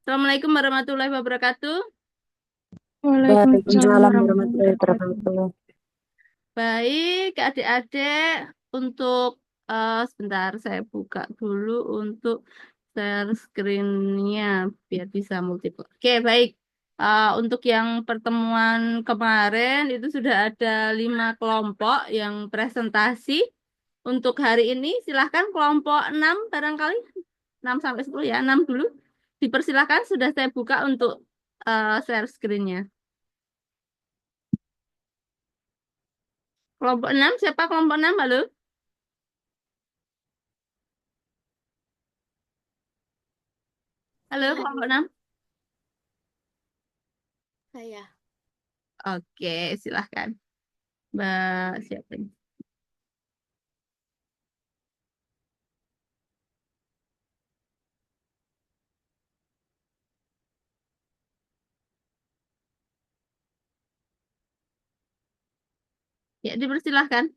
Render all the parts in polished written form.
Assalamualaikum warahmatullahi wabarakatuh. Waalaikumsalam Waalaikumsalam warahmatullahi warahmatullahi wabarakatuh. wabarakatuh. Baik, adik-adik, untuk sebentar saya buka dulu untuk share screen-nya biar bisa multiple. Oke, baik. Untuk yang pertemuan kemarin itu sudah ada 5 kelompok yang presentasi. Untuk hari ini silahkan kelompok 6 barangkali 6 sampai 10 ya, 6 dulu. Dipersilahkan sudah saya buka untuk share screen-nya. Kelompok 6 siapa kelompok 6? Halo? Halo, kelompok 6. Saya. Oke, silahkan. Mbak siapa ini? Ya, dipersilahkan.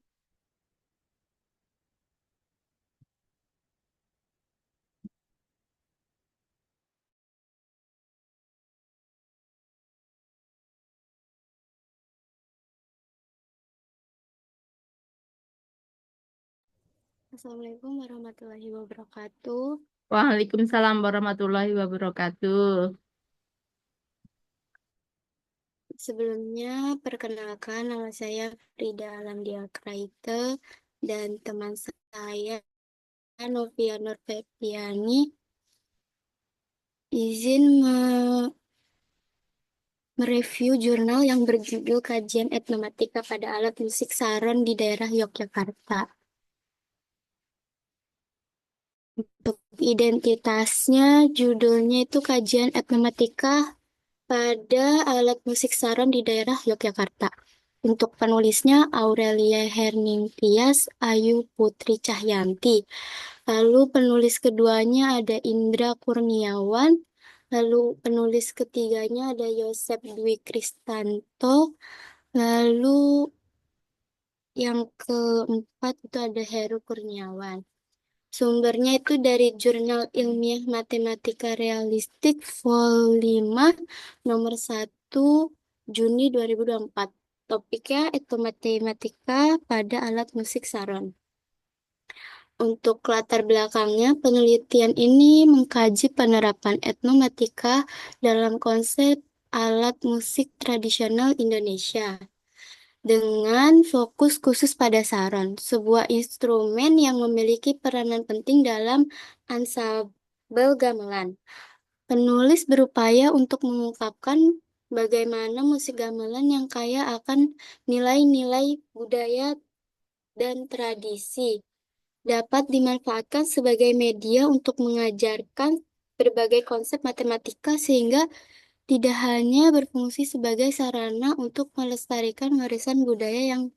Assalamualaikum warahmatullahi wabarakatuh. Waalaikumsalam warahmatullahi wabarakatuh. Sebelumnya, perkenalkan nama saya Frida Alamdia Kraite dan teman saya Novia Nurfepiani izin mereview jurnal yang berjudul Kajian Etnomatika pada Alat Musik Saron di Daerah Yogyakarta. Untuk identitasnya, judulnya itu Kajian Etnomatika pada alat musik saron di daerah Yogyakarta. Untuk penulisnya Aurelia Herningtyas Ayu Putri Cahyanti. Lalu penulis keduanya ada Indra Kurniawan. Lalu penulis ketiganya ada Yosep Dwi Kristanto. Lalu yang keempat itu ada Heru Kurniawan. Sumbernya itu dari Jurnal Ilmiah Matematika Realistik Vol 5 nomor 1 Juni 2024. Topiknya itu matematika pada alat musik saron. Untuk latar belakangnya, penelitian ini mengkaji penerapan etnomatika dalam konsep alat musik tradisional Indonesia dengan fokus khusus pada saron, sebuah instrumen yang memiliki peranan penting dalam ansambel gamelan. Penulis berupaya untuk mengungkapkan bagaimana musik gamelan yang kaya akan nilai-nilai budaya dan tradisi dapat dimanfaatkan sebagai media untuk mengajarkan berbagai konsep matematika sehingga tidak hanya berfungsi sebagai sarana untuk melestarikan warisan budaya yang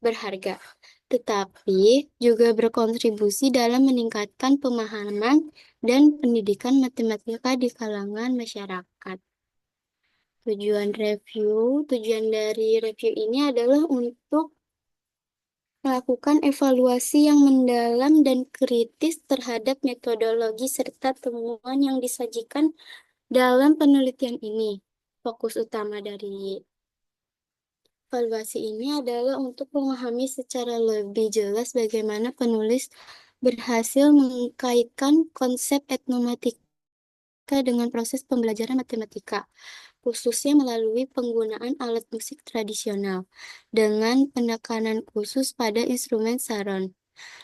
berharga, tetapi juga berkontribusi dalam meningkatkan pemahaman dan pendidikan matematika di kalangan masyarakat. Tujuan dari review ini adalah untuk melakukan evaluasi yang mendalam dan kritis terhadap metodologi serta temuan yang disajikan dalam penelitian ini. Fokus utama dari evaluasi ini adalah untuk memahami secara lebih jelas bagaimana penulis berhasil mengkaitkan konsep etnomatika dengan proses pembelajaran matematika, khususnya melalui penggunaan alat musik tradisional, dengan penekanan khusus pada instrumen saron.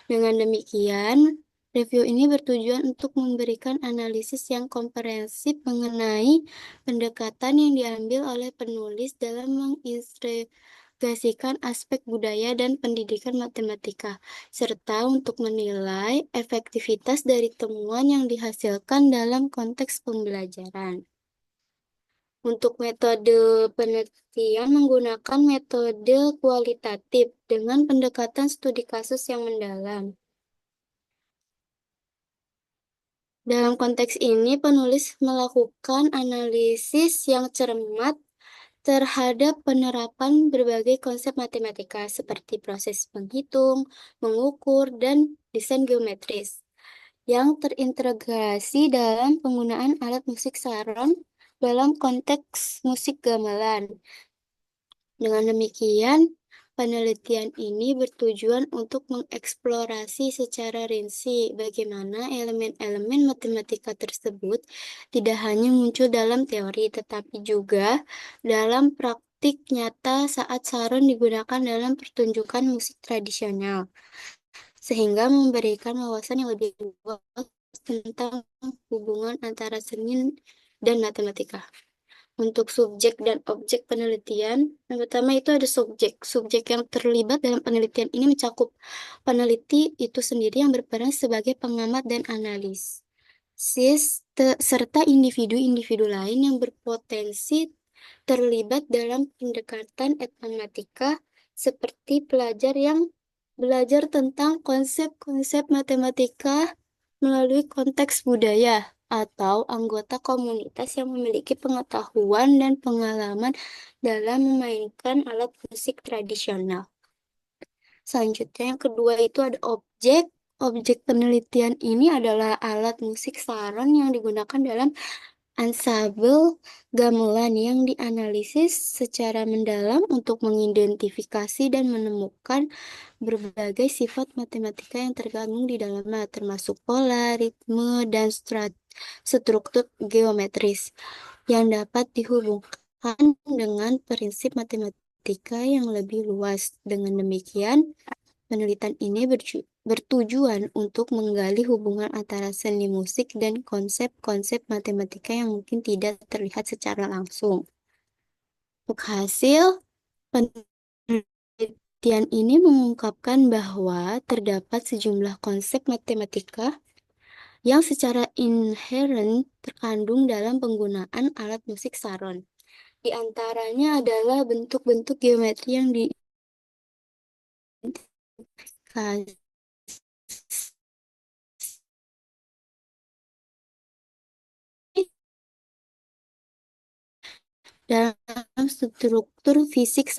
Dengan demikian, review ini bertujuan untuk memberikan analisis yang komprehensif mengenai pendekatan yang diambil oleh penulis dalam mengintegrasikan aspek budaya dan pendidikan matematika, serta untuk menilai efektivitas dari temuan yang dihasilkan dalam konteks pembelajaran. Untuk metode penelitian menggunakan metode kualitatif dengan pendekatan studi kasus yang mendalam. Dalam konteks ini, penulis melakukan analisis yang cermat terhadap penerapan berbagai konsep matematika seperti proses menghitung, mengukur, dan desain geometris yang terintegrasi dalam penggunaan alat musik saron dalam konteks musik gamelan. Dengan demikian, penelitian ini bertujuan untuk mengeksplorasi secara rinci bagaimana elemen-elemen matematika tersebut tidak hanya muncul dalam teori, tetapi juga dalam praktik nyata saat saron digunakan dalam pertunjukan musik tradisional, sehingga memberikan wawasan yang lebih luas tentang hubungan antara seni dan matematika. Untuk subjek dan objek penelitian, yang pertama itu ada subjek. Subjek yang terlibat dalam penelitian ini mencakup peneliti itu sendiri yang berperan sebagai pengamat dan analis, serta individu-individu lain yang berpotensi terlibat dalam pendekatan etnomatika, seperti pelajar yang belajar tentang konsep-konsep matematika melalui konteks budaya, atau anggota komunitas yang memiliki pengetahuan dan pengalaman dalam memainkan alat musik tradisional. Selanjutnya, yang kedua itu ada objek. Objek penelitian ini adalah alat musik saron yang digunakan dalam ansabel gamelan yang dianalisis secara mendalam untuk mengidentifikasi dan menemukan berbagai sifat matematika yang tergabung di dalamnya, termasuk pola, ritme, dan struktur geometris yang dapat dihubungkan dengan prinsip matematika yang lebih luas. Dengan demikian, penelitian ini bertujuan untuk menggali hubungan antara seni musik dan konsep-konsep matematika yang mungkin tidak terlihat secara langsung. Untuk hasil, penelitian ini mengungkapkan bahwa terdapat sejumlah konsep matematika yang secara inheren terkandung dalam penggunaan alat musik saron. Di antaranya adalah bentuk-bentuk geometri yang diidentifikasi dalam struktur fisik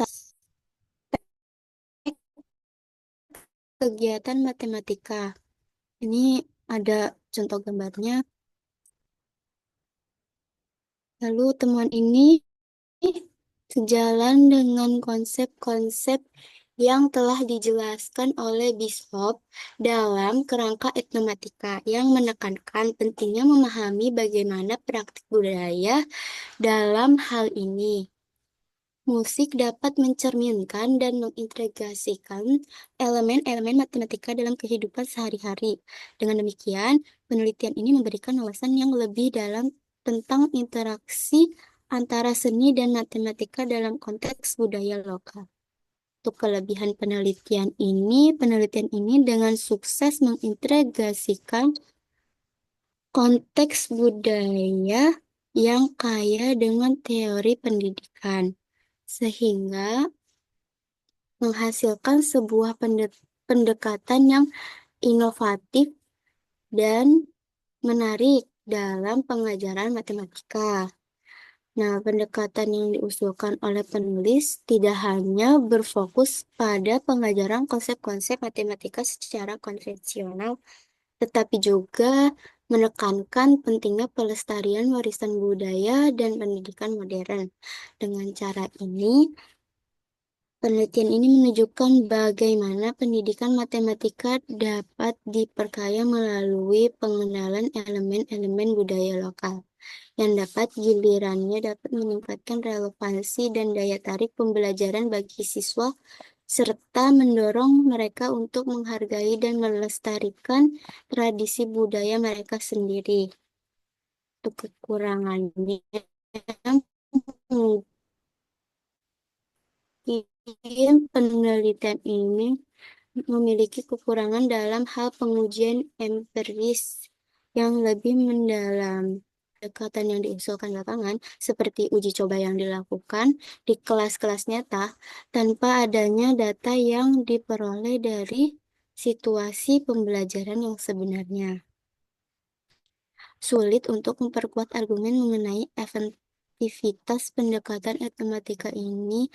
kegiatan matematika. Ini ada contoh gambarnya. Lalu temuan ini sejalan dengan konsep-konsep yang telah dijelaskan oleh Bishop dalam kerangka etnomatika yang menekankan pentingnya memahami bagaimana praktik budaya dalam hal ini. Musik dapat mencerminkan dan mengintegrasikan elemen-elemen matematika dalam kehidupan sehari-hari. Dengan demikian, penelitian ini memberikan wawasan yang lebih dalam tentang interaksi antara seni dan matematika dalam konteks budaya lokal. Untuk kelebihan penelitian ini dengan sukses mengintegrasikan konteks budaya yang kaya dengan teori pendidikan, sehingga menghasilkan sebuah pendekatan yang inovatif dan menarik dalam pengajaran matematika. Nah, pendekatan yang diusulkan oleh penulis tidak hanya berfokus pada pengajaran konsep-konsep matematika secara konvensional, tetapi juga menekankan pentingnya pelestarian warisan budaya dan pendidikan modern. Dengan cara ini, penelitian ini menunjukkan bagaimana pendidikan matematika dapat diperkaya melalui pengenalan elemen-elemen budaya lokal, yang gilirannya dapat meningkatkan relevansi dan daya tarik pembelajaran bagi siswa, serta mendorong mereka untuk menghargai dan melestarikan tradisi budaya mereka sendiri. Untuk kekurangannya, mungkin penelitian ini memiliki kekurangan dalam hal pengujian empiris yang lebih mendalam. Pendekatan yang diusulkan belakangan, seperti uji coba yang dilakukan di kelas-kelas nyata, tanpa adanya data yang diperoleh dari situasi pembelajaran yang sebenarnya. Sulit untuk memperkuat argumen mengenai efektivitas pendekatan matematika ini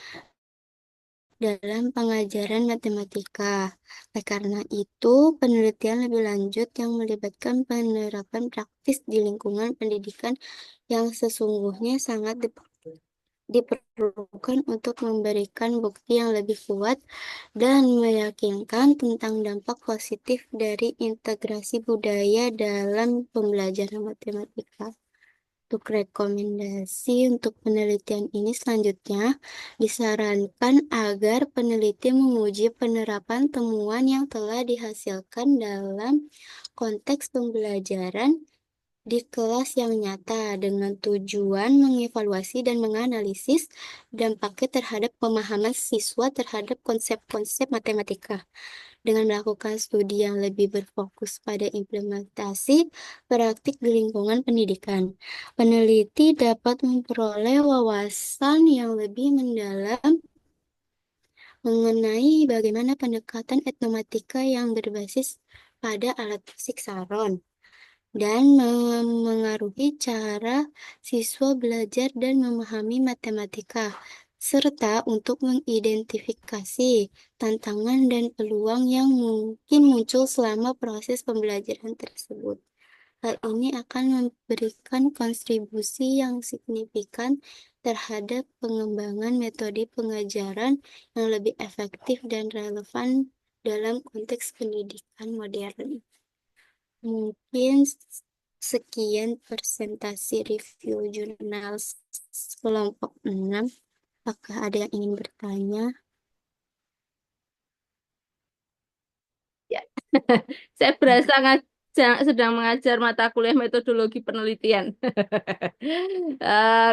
dalam pengajaran matematika. Oleh karena itu, penelitian lebih lanjut yang melibatkan penerapan praktis di lingkungan pendidikan yang sesungguhnya sangat diperlukan untuk memberikan bukti yang lebih kuat dan meyakinkan tentang dampak positif dari integrasi budaya dalam pembelajaran matematika. Untuk rekomendasi untuk penelitian ini selanjutnya, disarankan agar peneliti menguji penerapan temuan yang telah dihasilkan dalam konteks pembelajaran di kelas yang nyata dengan tujuan mengevaluasi dan menganalisis dampaknya terhadap pemahaman siswa terhadap konsep-konsep matematika. Dengan melakukan studi yang lebih berfokus pada implementasi praktik di lingkungan pendidikan, peneliti dapat memperoleh wawasan yang lebih mendalam mengenai bagaimana pendekatan etnomatika yang berbasis pada alat musik saron dan memengaruhi cara siswa belajar dan memahami matematika, serta untuk mengidentifikasi tantangan dan peluang yang mungkin muncul selama proses pembelajaran tersebut. Hal ini akan memberikan kontribusi yang signifikan terhadap pengembangan metode pengajaran yang lebih efektif dan relevan dalam konteks pendidikan modern. Mungkin sekian presentasi review jurnal kelompok 6. Apakah ada yang ingin bertanya? Ya. Saya berasa sedang mengajar mata kuliah metodologi penelitian.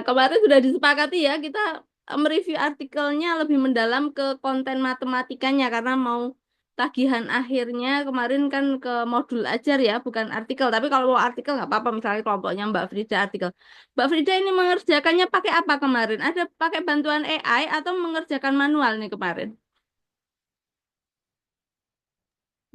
Kemarin sudah disepakati ya, kita mereview artikelnya lebih mendalam ke konten matematikanya karena mau tagihan akhirnya kemarin kan ke modul ajar ya, bukan artikel. Tapi kalau mau artikel nggak apa-apa, misalnya kelompoknya Mbak Frida artikel. Mbak Frida ini mengerjakannya pakai apa kemarin? Ada pakai bantuan AI atau mengerjakan manual nih kemarin?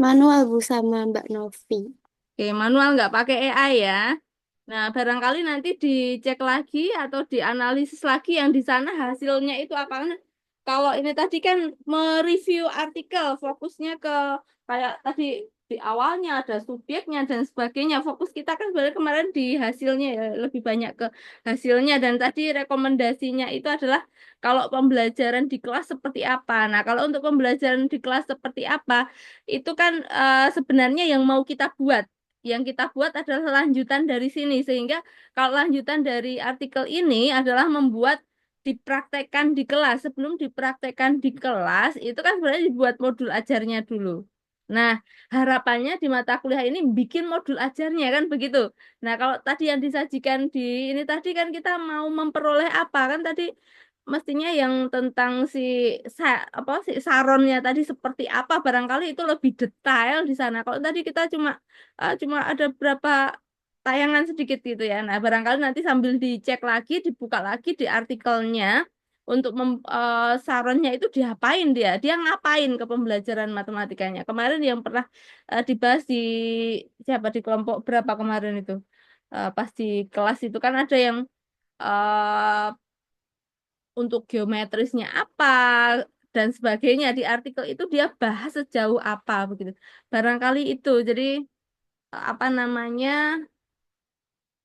Manual Bu sama Mbak Novi. Oke, manual nggak pakai AI ya. Nah, barangkali nanti dicek lagi atau dianalisis lagi yang di sana hasilnya itu apa. Karena kalau ini tadi kan mereview artikel, fokusnya ke kayak tadi di awalnya ada subjeknya dan sebagainya. Fokus kita kan sebenarnya kemarin di hasilnya ya, lebih banyak ke hasilnya. Dan tadi rekomendasinya itu adalah kalau pembelajaran di kelas seperti apa. Nah, kalau untuk pembelajaran di kelas seperti apa, itu kan sebenarnya yang mau kita buat. Yang kita buat adalah lanjutan dari sini, sehingga kalau lanjutan dari artikel ini adalah membuat dipraktekkan di kelas. Sebelum dipraktekkan di kelas, itu kan sebenarnya dibuat modul ajarnya dulu. Nah, harapannya di mata kuliah ini bikin modul ajarnya kan begitu. Nah, kalau tadi yang disajikan di ini tadi kan kita mau memperoleh apa kan tadi mestinya yang tentang apa si saronnya tadi seperti apa barangkali itu lebih detail di sana. Kalau tadi kita cuma ada berapa tayangan sedikit gitu ya. Nah, barangkali nanti sambil dicek lagi, dibuka lagi di artikelnya untuk sarannya itu diapain dia? Dia ngapain ke pembelajaran matematikanya? Kemarin yang pernah dibahas di siapa di kelompok berapa kemarin itu? Pas di kelas itu kan ada yang eh, untuk geometrisnya apa dan sebagainya di artikel itu dia bahas sejauh apa begitu. Barangkali itu. Jadi apa namanya?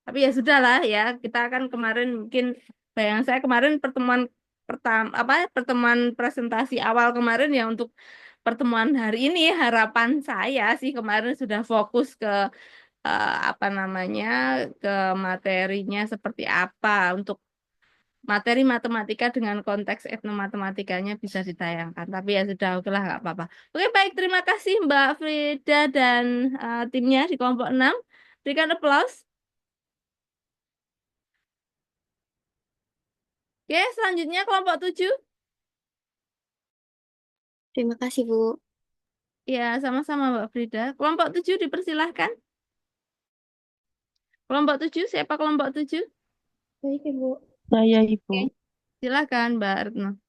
Tapi ya sudah lah ya, kita kan kemarin mungkin bayang saya kemarin pertemuan pertama apa pertemuan presentasi awal kemarin ya untuk pertemuan hari ini harapan saya sih kemarin sudah fokus ke apa namanya ke materinya seperti apa untuk materi matematika dengan konteks etnomatematikanya bisa ditayangkan. Tapi ya sudah oke lah nggak apa-apa. Oke baik terima kasih Mbak Frida dan timnya di kelompok 6. Berikan aplaus. Oke, selanjutnya kelompok 7. Terima kasih, Bu. Ya, sama-sama Mbak Frida. Kelompok 7 dipersilahkan. Kelompok 7, siapa kelompok 7? Baik, Ibu. Saya Ibu. Oke, silakan Mbak Retno.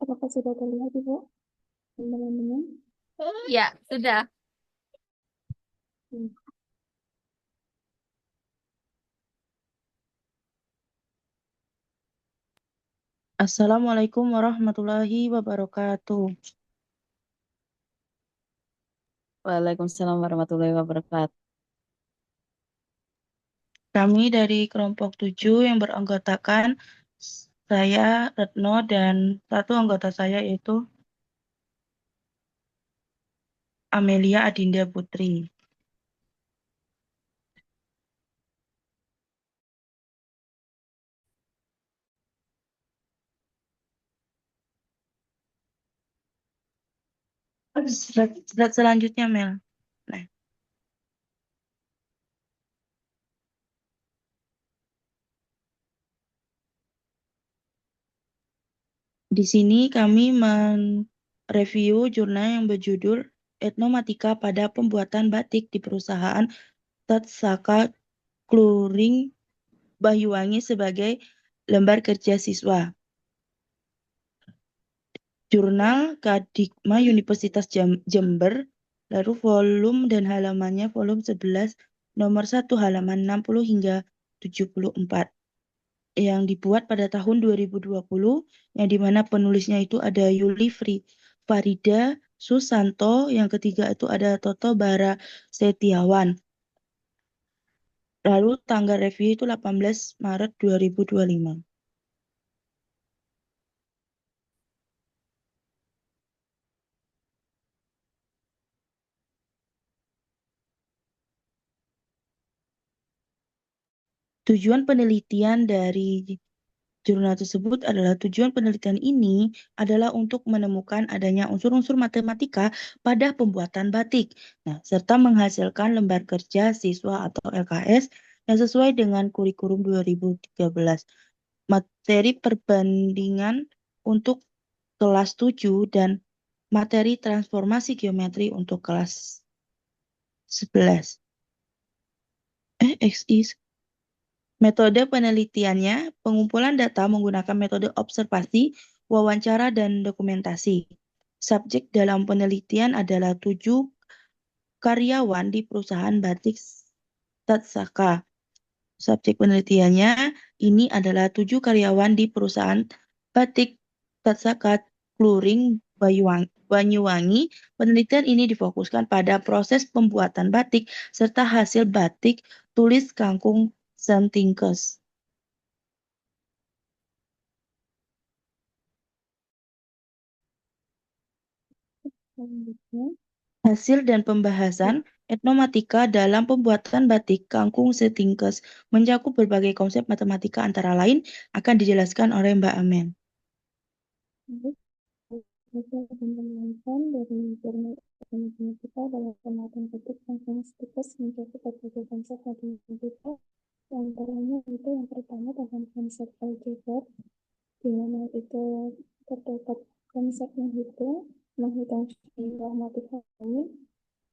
Apakah sudah terlihat, Ibu, teman-teman? Ya, sudah. Hmm. Assalamualaikum warahmatullahi wabarakatuh. Waalaikumsalam warahmatullahi wabarakatuh. Kami dari kelompok 7 yang beranggotakan saya, Retno, dan satu anggota saya yaitu Amelia Adinda Putri. Slide selanjutnya, Mel. Nah, di sini kami mereview jurnal yang berjudul Etnomatika pada Pembuatan Batik di Perusahaan Tatsaka Kluring Banyuwangi sebagai lembar kerja siswa. Jurnal Kadikma Universitas Jember, lalu volume dan halamannya volume 11, nomor 1 halaman 60 hingga 74, yang dibuat pada tahun 2020, yang dimana penulisnya itu ada Yuli Farida Susanto, yang ketiga itu ada Toto Bara Setiawan. Lalu tanggal review itu 18 Maret 2025. Tujuan penelitian dari jurnal tersebut adalah tujuan penelitian ini adalah untuk menemukan adanya unsur-unsur matematika pada pembuatan batik, nah, serta menghasilkan lembar kerja siswa atau LKS yang sesuai dengan kurikulum 2013. Materi perbandingan untuk kelas 7 dan materi transformasi geometri untuk kelas 11. XI. Metode penelitiannya, pengumpulan data menggunakan metode observasi, wawancara, dan dokumentasi. Subjek dalam penelitian adalah 7 karyawan di perusahaan batik Tatsaka. Subjek penelitiannya ini adalah 7 karyawan di perusahaan batik Tatsaka Kluring Banyuwangi. Penelitian ini difokuskan pada proses pembuatan batik serta hasil batik tulis kangkung Sentingkes. Selanjutnya, Hasil dan pembahasan etnomatika dalam pembuatan batik kangkung Setingkes mencakup berbagai konsep matematika antara lain akan dijelaskan oleh Mbak Amen. hasil penelitian dari jurnal matematika dalam pembuatan batik kangkung Setingkes mencakup berbagai konsep matematika. Antaranya itu yang pertama tentang konsep aljabar, di mana itu terdapat konsep menghitung jumlah motif ini.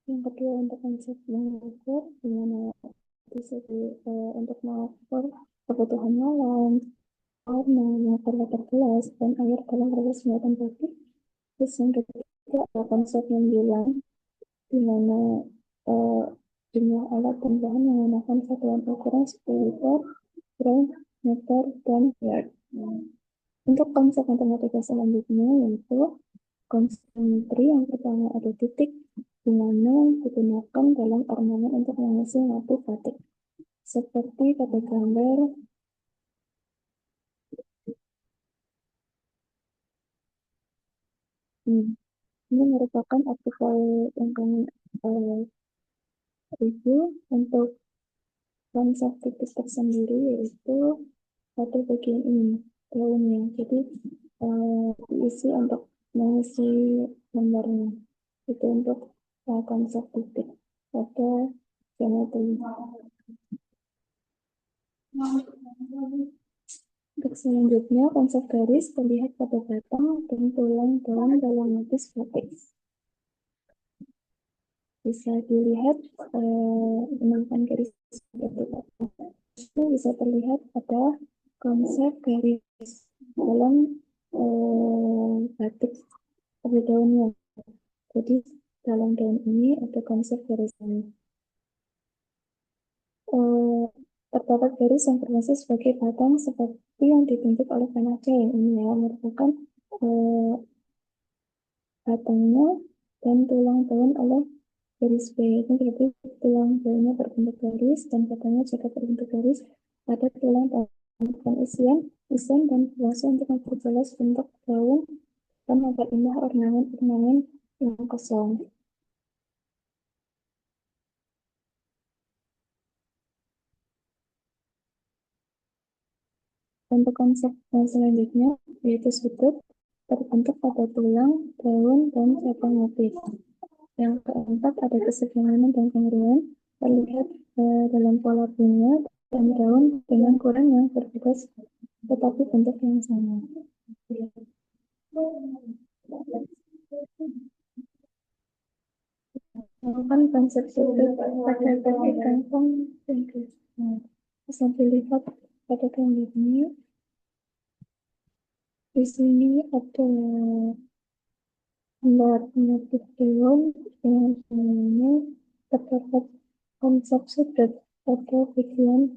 Yang kedua untuk konsep mengukur, di mana untuk mengukur kebutuhan malam, warna, mengukur letak gelas, dan air dalam proses pembuatan batik. Terus yang ketiga ada konsep menjulang, di mana eh, jumlah alat dan bahan menggunakan satuan ukuran 10 liter, gram, meter, dan yard. Untuk konsep matematika selanjutnya yaitu konstruksi yang pertama ada titik, di mana digunakan dalam ornamen untuk mengisi motif batik, seperti pada gambar ini merupakan artikel yang kami review. Untuk konsep titik tersendiri yaitu pada bagian ini daunnya, jadi diisi untuk mengisi gambarnya. Itu untuk konsep titik pada geometri. Untuk selanjutnya, konsep garis terlihat pada batang dan tulang dalam motif batik. Bisa dilihat menangkan garis seperti apa. Itu bisa terlihat pada konsep garis dalam batik pada daunnya. Jadi dalam daun ini ada konsep garis ini. Terdapat garis yang berfungsi sebagai batang seperti yang ditunjuk oleh panah jahit ini ya, merupakan batangnya dan tulang daun oleh garis B. Ini berarti tulang daunnya berbentuk garis dan batangnya juga berbentuk garis pada tulang daun dan isian dan fase untuk memperjelas bentuk daun dan memperindah ornamen-ornamen yang kosong. Untuk konsep selanjutnya yaitu sudut terbentuk pada tulang, daun, dan cabang motif. Yang keempat ada keseimbangan dan kongruan terlihat dalam pola bunga dan daun dengan ukuran yang berbeda tetapi bentuk yang sama. Melakukan konsep sudut pada batik kantong dan kristal. Bisa dilihat pada gambar ini. Di sini ada gambar motif daun yang semuanya terdapat konsep sudut pada bagian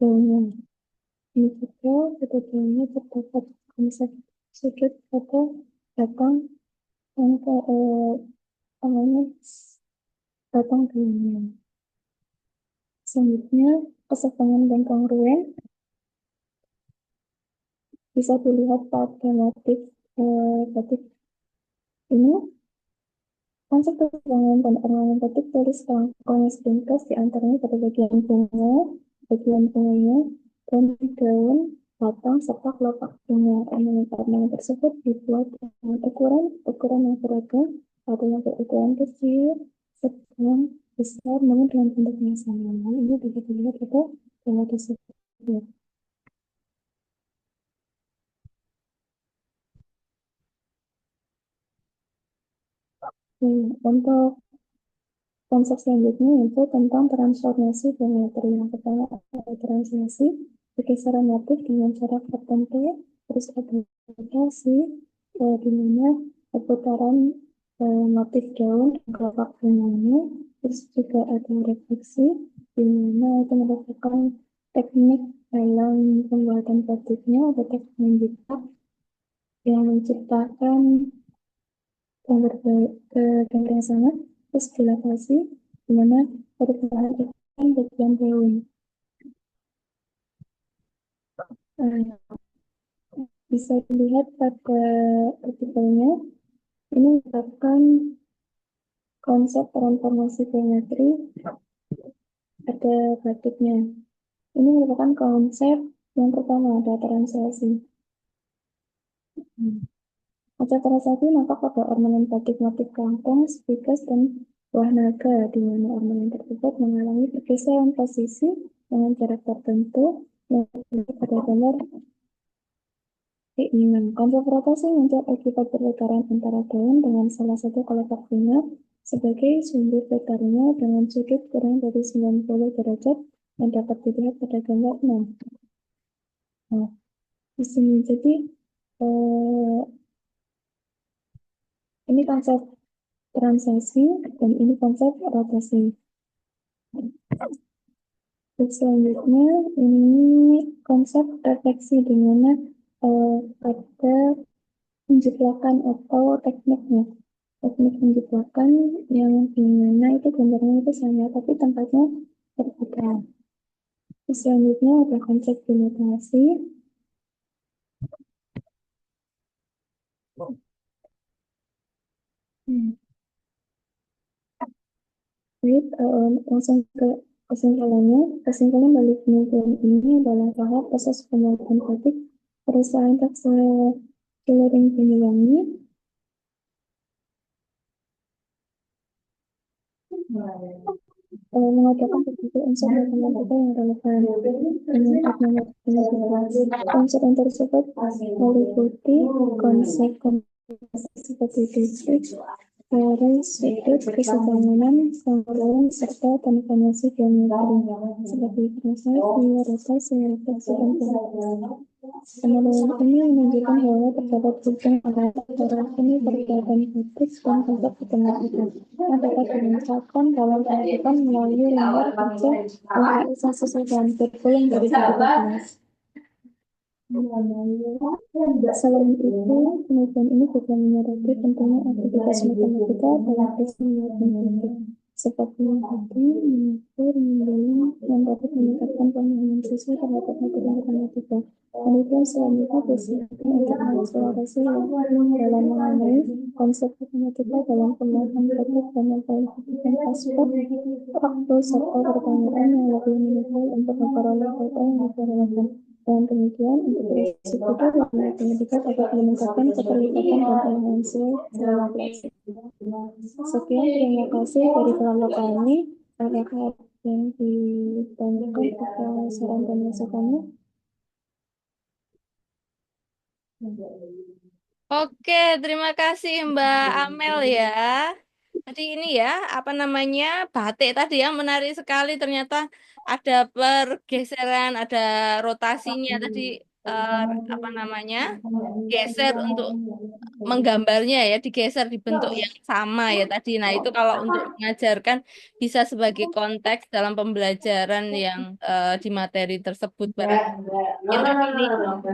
daunnya. Ini juga pada daunnya terdapat konsep sudut pada batang yang namanya batang daunnya. Selanjutnya, keseimbangan dan kongruen bisa dilihat pada motif batik ini. Konsep keseimbangan dan ornamen batik tulis kelangsungan ringkas di antaranya pada bagian bunganya, dan daun, batang, serta kelopak bunga. Ornamen tersebut dibuat dengan ukuran yang beragam, ada yang berukuran kecil, sedang, besar, namun dengan bentuk yang sama. Ini bisa dilihat pada gambar tersebut. Untuk konsep selanjutnya yaitu tentang transformasi geometri. Yang pertama ada transformasi pergeseran motif dengan cara tertentu, terus ada rotasi di mana perputaran motif daun dan kelopak bunganya, terus juga ada refleksi di mana itu merupakan teknik dalam pembuatan batiknya, ada teknik menjiplak yang menciptakan gambar yang sama, terus dilatasi di mana perubahan ikan bagian daun. Bisa dilihat pada artikelnya, ini merupakan konsep transformasi geometri pada batiknya. Ini merupakan konsep yang pertama, ada translasi. Konsep translasi nampak pada ornamen batik motif kantong, spikas, dan buah naga, di mana ornamen tersebut mengalami pergeseran posisi dengan jarak tertentu yang pada gambar keinginan. Konsep rotasi muncul akibat perputaran antara daun dengan salah satu kelopak bunga sebagai sumber putarnya dengan sudut kurang dari 90 derajat yang dapat dilihat pada gambar 6. Nah, di sini jadi ini konsep translasi dan ini konsep rotasi. Terus selanjutnya ini konsep refleksi di mana ada penjiplakan atau tekniknya. Teknik penjiplakan yang dimana itu gambarnya itu sama tapi tempatnya berbeda. Terus selanjutnya ada konsep imitasi. Baik, langsung ke kesimpulan dari penelitian ini adalah bahwa proses pembuatan batik perusahaan tekstil Kiliring Banyuwangi mengatakan berbagai unsur matematika yang relevan dengan matematika. Unsur tersebut meliputi konsep seperti distrik, garis, sudut, kesebangunan, pengaturan, serta transformasi geometri seperti transformasi, rotasi, refleksi, dan pembatas. Penelitian ini menunjukkan bahwa terdapat hubungan antara seni perbuatan kritis dan konsep matematika yang dapat dimanfaatkan dalam pendidikan melalui lembar kerja realisasi dan kurikulum dari kelas. Selain itu, penelitian ini juga menyoroti pentingnya aktivitas matematika dalam proses matematika, seperti menghitung, mengukur, menggolong, yang dapat meningkatkan pemahaman siswa terhadap materi matematika. Penelitian selanjutnya disiapkan untuk mengeksplorasi dalam mengenai konsep matematika dalam pemahaman topik dan memperhatikan aspek waktu serta pertanyaan yang lebih menarik untuk memperoleh data yang lebih relevan. Dengan demikian, integrasi itu dalam pendidikan dapat meningkatkan keterlibatan dan pemahaman siswa dalam kelas. Sekian, terima kasih dari kelompok kami. Apakah yang ditanyakan atau saran dan masukannya? Oke, terima kasih Mbak Amel ya. Tadi ini ya, apa namanya, batik tadi yang menarik sekali. Ternyata ada pergeseran, ada rotasinya tadi, eh, apa namanya, geser untuk menggambarnya ya, digeser di bentuk yang sama ya tadi. Nah, itu kalau untuk mengajarkan bisa sebagai konteks dalam pembelajaran yang di materi tersebut barang. Mungkin tadi ini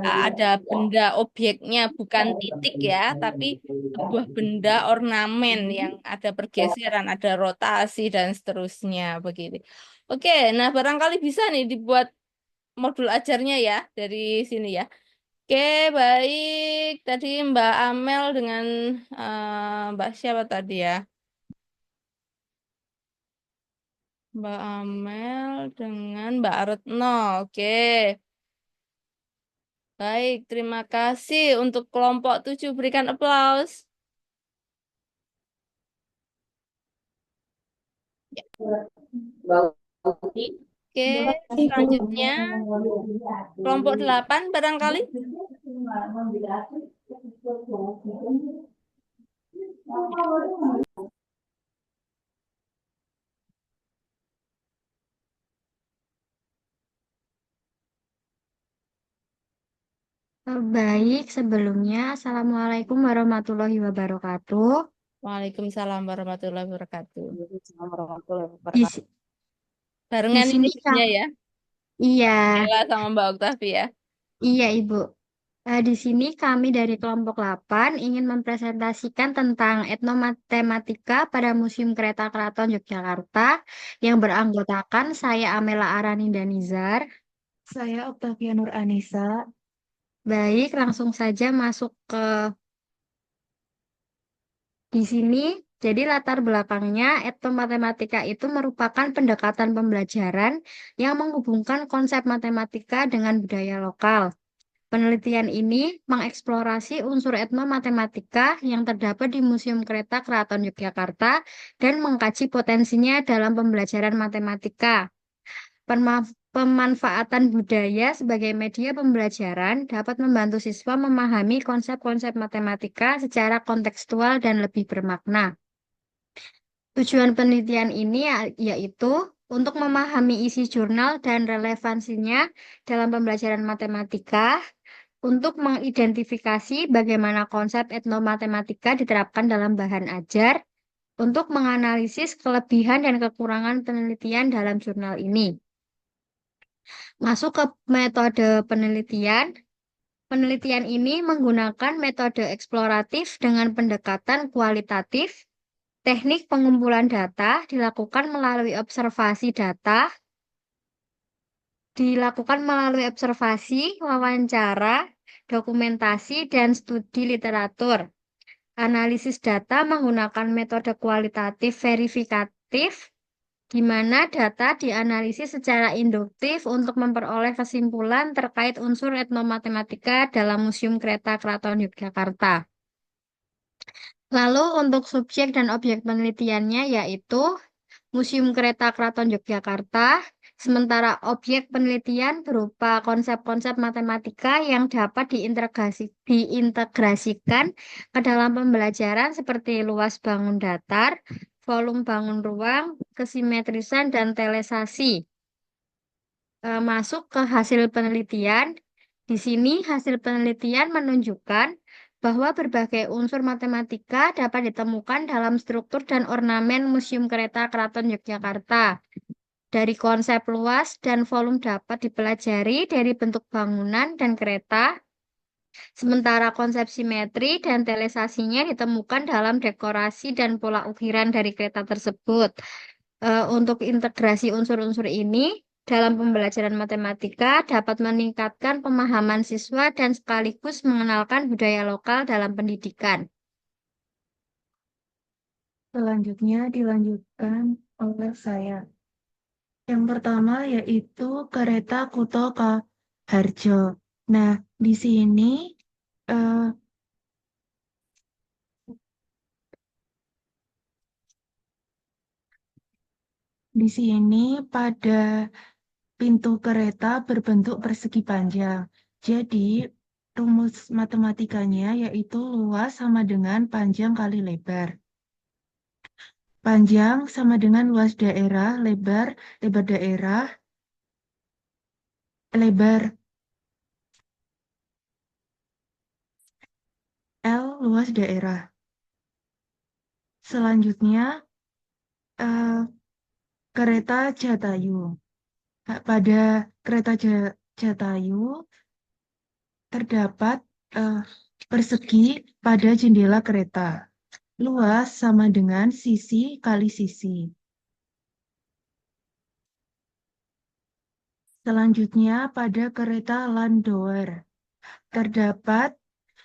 ada benda objeknya bukan titik ya, tapi sebuah benda ornamen yang ada pergeseran, ada rotasi dan seterusnya begitu. Oke, nah barangkali bisa nih dibuat modul ajarnya ya dari sini ya. Oke, baik. Tadi Mbak Amel dengan Mbak siapa tadi ya? Mbak Amel dengan Mbak Retno. Oke. Baik, terima kasih untuk kelompok 7. Berikan aplaus. Oke, selanjutnya kelompok 8 barangkali. Baik, sebelumnya Assalamualaikum warahmatullahi wabarakatuh. Waalaikumsalam warahmatullahi wabarakatuh. Warahmatullahi Di, wabarakatuh. si- di Barengan ini sini jadinya ya. iya, Bella sama Mbak Octavia. iya Ibu. Di sini kami dari kelompok 8 ingin mempresentasikan tentang etnomatematika pada Museum Kereta Keraton Yogyakarta yang beranggotakan saya Amela Arani Danizar. Saya Octavia Nur Anissa. Baik, langsung saja masuk ke di sini. Jadi latar belakangnya etnomatematika itu merupakan pendekatan pembelajaran yang menghubungkan konsep matematika dengan budaya lokal. Penelitian ini mengeksplorasi unsur etnomatematika yang terdapat di Museum Kereta Keraton Yogyakarta dan mengkaji potensinya dalam pembelajaran matematika. Pemanfaatan budaya sebagai media pembelajaran dapat membantu siswa memahami konsep-konsep matematika secara kontekstual dan lebih bermakna. Tujuan penelitian ini yaitu untuk memahami isi jurnal dan relevansinya dalam pembelajaran matematika, untuk mengidentifikasi bagaimana konsep etnomatematika diterapkan dalam bahan ajar, untuk menganalisis kelebihan dan kekurangan penelitian dalam jurnal ini. Masuk ke metode penelitian. Penelitian ini menggunakan metode eksploratif dengan pendekatan kualitatif. Teknik pengumpulan data dilakukan melalui observasi, wawancara, dokumentasi, dan studi literatur. Analisis data menggunakan metode kualitatif verifikatif, di mana data dianalisis secara induktif untuk memperoleh kesimpulan terkait unsur etnomatematika dalam Museum Kereta Keraton Yogyakarta. Lalu untuk subjek dan objek penelitiannya yaitu Museum Kereta Keraton Yogyakarta, sementara objek penelitian berupa konsep-konsep matematika yang dapat diintegrasikan ke dalam pembelajaran seperti luas bangun datar, volume bangun ruang, kesimetrisan, dan telesasi. Masuk ke hasil penelitian. Di sini hasil penelitian menunjukkan bahwa berbagai unsur matematika dapat ditemukan dalam struktur dan ornamen Museum Kereta Keraton Yogyakarta. Dari konsep luas dan volume dapat dipelajari dari bentuk bangunan dan kereta, sementara konsep simetri dan telesasinya ditemukan dalam dekorasi dan pola ukiran dari kereta tersebut. Untuk integrasi unsur-unsur ini dalam pembelajaran matematika dapat meningkatkan pemahaman siswa dan sekaligus mengenalkan budaya lokal dalam pendidikan. Selanjutnya dilanjutkan oleh saya. Yang pertama yaitu kereta Kuto Harjo. Nah, di sini eh, pada pintu kereta berbentuk persegi panjang. Jadi, rumus matematikanya yaitu luas sama dengan panjang kali lebar. Panjang sama dengan luas daerah, lebar daerah, lebar L, luas daerah. Selanjutnya, eh, kereta Jatayu. Nah, pada kereta Jatayu terdapat eh, persegi pada jendela kereta. Luas sama dengan sisi kali sisi. Selanjutnya pada kereta Landower terdapat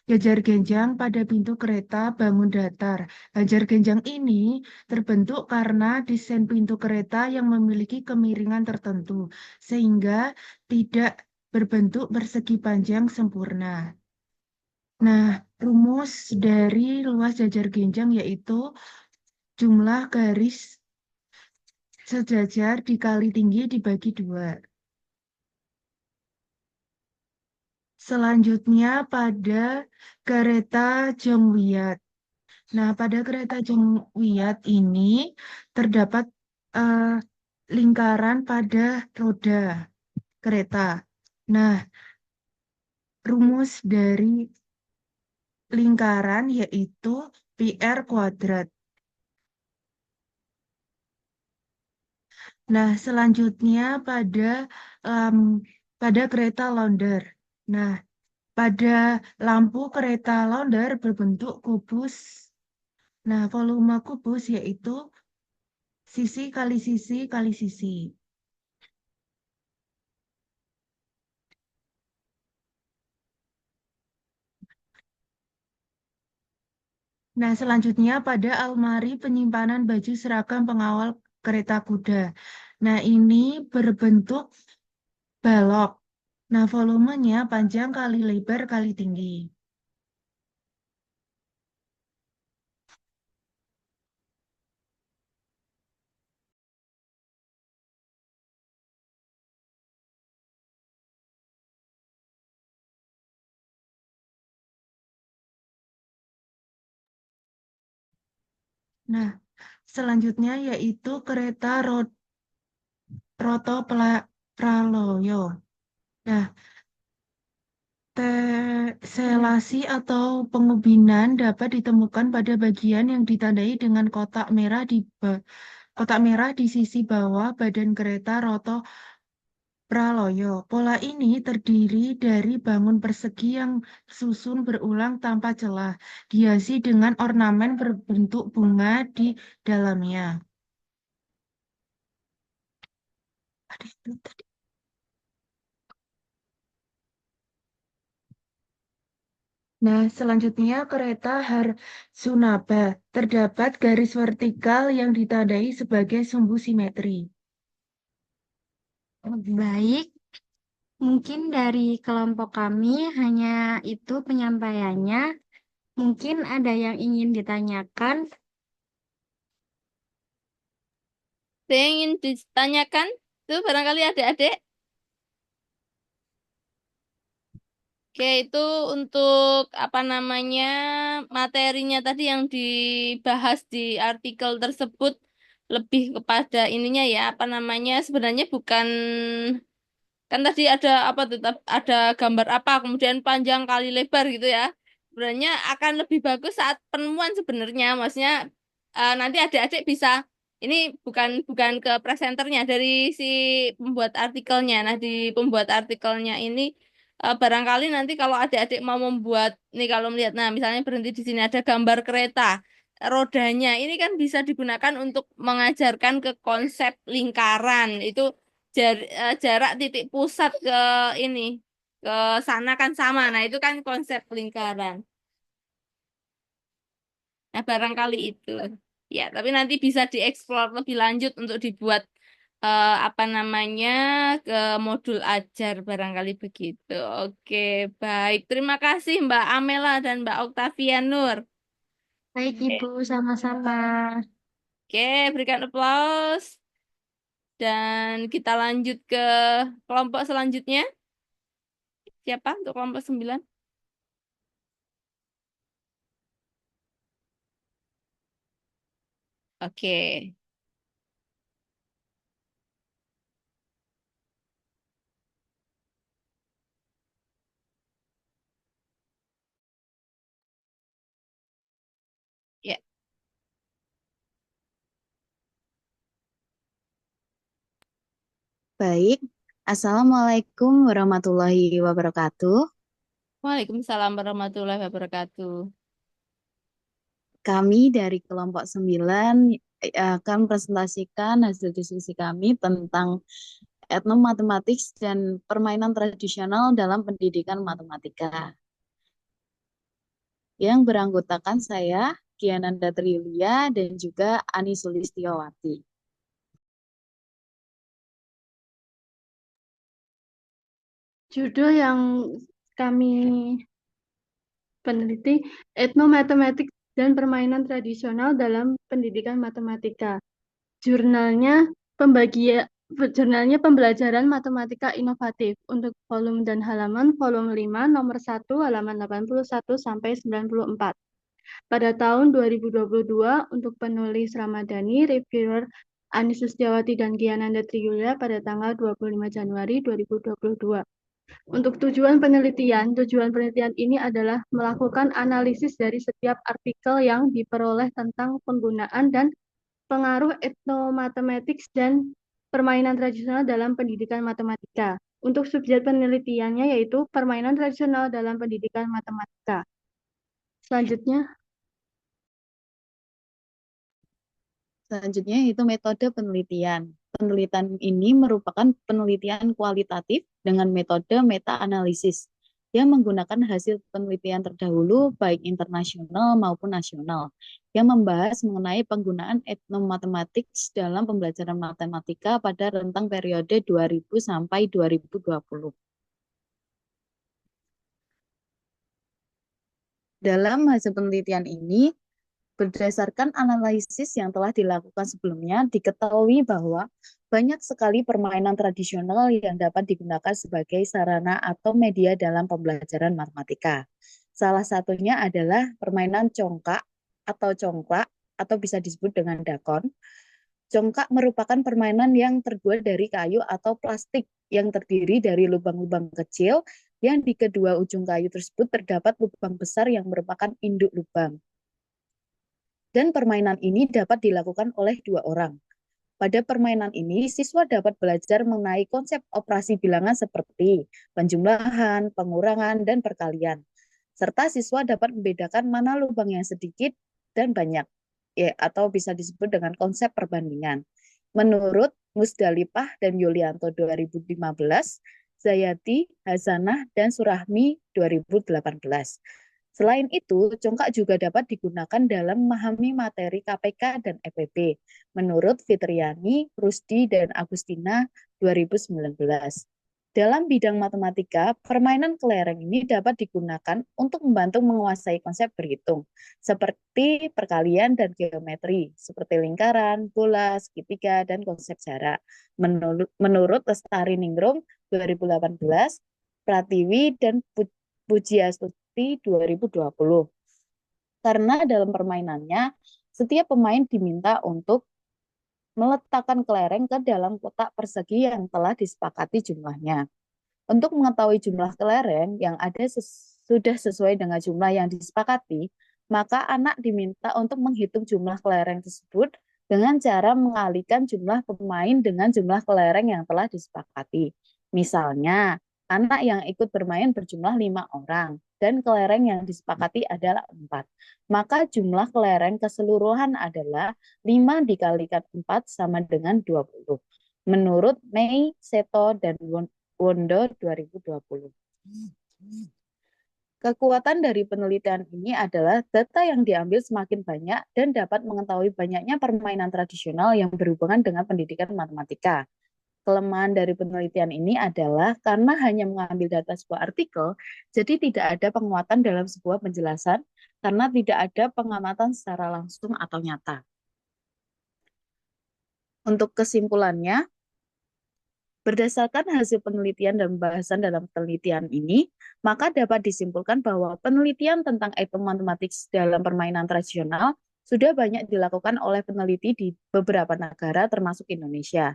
jajar genjang pada pintu kereta bangun datar. Jajar genjang ini terbentuk karena desain pintu kereta yang memiliki kemiringan tertentu, sehingga tidak berbentuk persegi panjang sempurna. Nah, rumus dari luas jajar genjang yaitu jumlah garis sejajar dikali tinggi dibagi 2. Selanjutnya pada kereta Jongwiat. Nah, pada kereta Jongwiat ini terdapat eh, lingkaran pada roda kereta. Nah, rumus dari lingkaran yaitu PR kuadrat. Nah, selanjutnya em, pada kereta Launder. Nah, pada lampu kereta Launder berbentuk kubus. Nah, volume kubus yaitu sisi kali sisi kali sisi. Nah, selanjutnya pada almari penyimpanan baju seragam pengawal kereta kuda. Nah, ini berbentuk balok. Nah, volumenya panjang kali lebar kali tinggi. Nah, selanjutnya yaitu kereta Roto Praloyo. Nah, selasi atau pengubinan dapat ditemukan pada bagian yang ditandai dengan kotak merah di sisi bawah badan kereta Roto Praloyo. Pola ini terdiri dari bangun persegi yang susun berulang tanpa celah, dihiasi dengan ornamen berbentuk bunga di dalamnya. Ada yang belum tadi. Nah, selanjutnya kereta Harsunaba. Terdapat garis vertikal yang ditandai sebagai sumbu simetri. Baik, mungkin dari kelompok kami hanya itu penyampaiannya. Mungkin ada yang ingin ditanyakan. Ada yang ingin ditanyakan? Itu barangkali adik-adik. Oke, itu untuk apa namanya materinya tadi yang dibahas di artikel tersebut lebih kepada ininya ya, apa namanya sebenarnya bukan kan tadi ada apa tuh ada gambar apa kemudian panjang kali lebar gitu ya. Sebenarnya akan lebih bagus saat penemuan sebenarnya, maksudnya nanti adik-adik bisa ini bukan ke presenternya dari si pembuat artikelnya. Nah, di pembuat artikelnya ini barangkali nanti kalau adik-adik mau membuat nih kalau melihat nah misalnya berhenti di sini ada gambar kereta rodanya ini kan bisa digunakan untuk mengajarkan ke konsep lingkaran itu jarak titik pusat ke ini ke sana kan sama. Nah, itu kan konsep lingkaran. Nah, barangkali itu. Ya, tapi nanti bisa dieksplor lebih lanjut untuk dibuat apa namanya ke modul ajar barangkali begitu. Oke, baik. Terima kasih Mbak Amela dan Mbak Octavia Nur. Baik, Ibu, sama-sama. Oke, berikan aplaus dan kita lanjut ke kelompok selanjutnya. Siapa untuk kelompok 9? Oke. Ya. Baik, Assalamualaikum warahmatullahi wabarakatuh. Waalaikumsalam warahmatullahi wabarakatuh. Kami dari kelompok 9 akan presentasikan hasil diskusi kami tentang etnomatematik dan permainan tradisional dalam pendidikan matematika. Yang beranggotakan saya, Giananda Triulia, dan juga Ani Sulistiowati. Judul yang kami peneliti etnomatematik dan permainan tradisional dalam pendidikan matematika. Jurnalnya jurnalnya pembelajaran matematika inovatif untuk volume dan halaman volume 5 nomor 1 halaman 81 sampai 94. Pada tahun 2022 untuk penulis Ramadhani, reviewer Anis Sustiawati dan Giananda Triyulia pada tanggal 25 Januari 2022. Untuk tujuan penelitian ini adalah melakukan analisis dari setiap artikel yang diperoleh tentang penggunaan dan pengaruh etnomatematik dan permainan tradisional dalam pendidikan matematika. Untuk subjek penelitiannya yaitu permainan tradisional dalam pendidikan matematika. Selanjutnya, Selanjutnya itu metode penelitian. Penelitian ini merupakan penelitian kualitatif dengan metode meta-analisis yang menggunakan hasil penelitian terdahulu baik internasional maupun nasional yang membahas mengenai penggunaan etnomatematik dalam pembelajaran matematika pada rentang periode 2000 sampai 2020. Dalam hasil penelitian ini, berdasarkan analisis yang telah dilakukan sebelumnya, diketahui bahwa banyak sekali permainan tradisional yang dapat digunakan sebagai sarana atau media dalam pembelajaran matematika. Salah satunya adalah permainan congkak atau congklak atau bisa disebut dengan dakon. Congkak merupakan permainan yang terbuat dari kayu atau plastik yang terdiri dari lubang-lubang kecil yang di kedua ujung kayu tersebut terdapat lubang besar yang merupakan induk lubang. Dan permainan ini dapat dilakukan oleh dua orang. Pada permainan ini, siswa dapat belajar mengenai konsep operasi bilangan seperti penjumlahan, pengurangan, dan perkalian. Serta siswa dapat membedakan mana lubang yang sedikit dan banyak, ya, atau bisa disebut dengan konsep perbandingan. Menurut Musdalifah dan Yulianto 2015, Zayati, Hasanah, dan Surahmi 2018. Selain itu, congkak juga dapat digunakan dalam memahami materi KPK dan EPB, menurut Fitriani, Rusdi, dan Agustina 2019. Dalam bidang matematika, permainan kelereng ini dapat digunakan untuk membantu menguasai konsep berhitung, seperti perkalian dan geometri, seperti lingkaran, bola, segitiga, dan konsep jarak. Menurut Lestari Ningrum 2018, Pratiwi dan Pujiastuti 2020. Karena dalam permainannya, setiap pemain diminta untuk meletakkan kelereng ke dalam kotak persegi yang telah disepakati jumlahnya. Untuk mengetahui jumlah kelereng yang ada sudah sesuai dengan jumlah yang disepakati, maka anak diminta untuk menghitung jumlah kelereng tersebut dengan cara mengalihkan jumlah pemain dengan jumlah kelereng yang telah disepakati. Misalnya, anak yang ikut bermain berjumlah 5 orang dan kelereng yang disepakati adalah 4. Maka jumlah kelereng keseluruhan adalah 5 dikalikan 4 sama dengan 20. Menurut Mei, Seto, dan Wondo 2020. Kekuatan dari penelitian ini adalah data yang diambil semakin banyak dan dapat mengetahui banyaknya permainan tradisional yang berhubungan dengan pendidikan matematika. Kelemahan dari penelitian ini adalah karena hanya mengambil data sebuah artikel, jadi tidak ada penguatan dalam sebuah penjelasan karena tidak ada pengamatan secara langsung atau nyata. Untuk kesimpulannya, berdasarkan hasil penelitian dan pembahasan dalam penelitian ini, maka dapat disimpulkan bahwa penelitian tentang etnomatematik dalam permainan tradisional sudah banyak dilakukan oleh peneliti di beberapa negara termasuk Indonesia.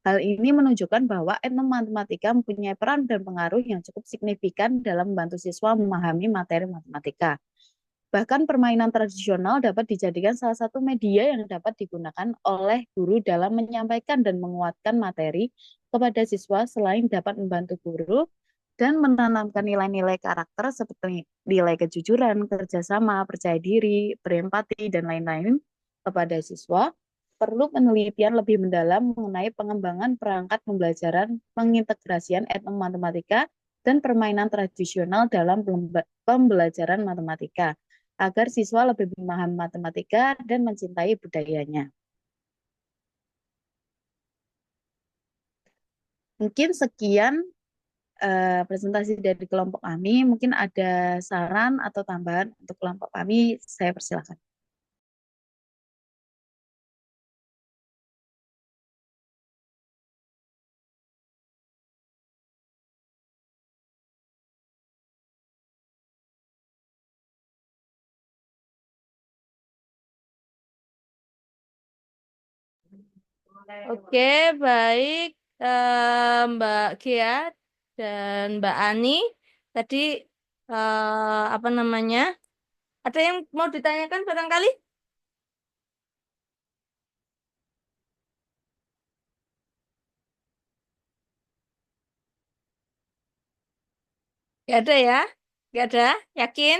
Hal ini menunjukkan bahwa etnomatematika mempunyai peran dan pengaruh yang cukup signifikan dalam membantu siswa memahami materi matematika. Bahkan permainan tradisional dapat dijadikan salah satu media yang dapat digunakan oleh guru dalam menyampaikan dan menguatkan materi kepada siswa selain dapat membantu guru dan menanamkan nilai-nilai karakter seperti nilai kejujuran, kerjasama, percaya diri, berempati, dan lain-lain kepada siswa. Perlu penelitian lebih mendalam mengenai pengembangan perangkat pembelajaran, pengintegrasian etnomatematika, dan permainan tradisional dalam pembelajaran matematika agar siswa lebih memahami matematika dan mencintai budayanya. Mungkin sekian presentasi dari kelompok kami. Mungkin ada saran atau tambahan untuk kelompok kami, saya persilakan. Oke, baik Mbak Gia dan Mbak Ani. Tadi apa namanya? Ada yang mau ditanyakan barangkali? Gak ada ya? Gak ada? Yakin?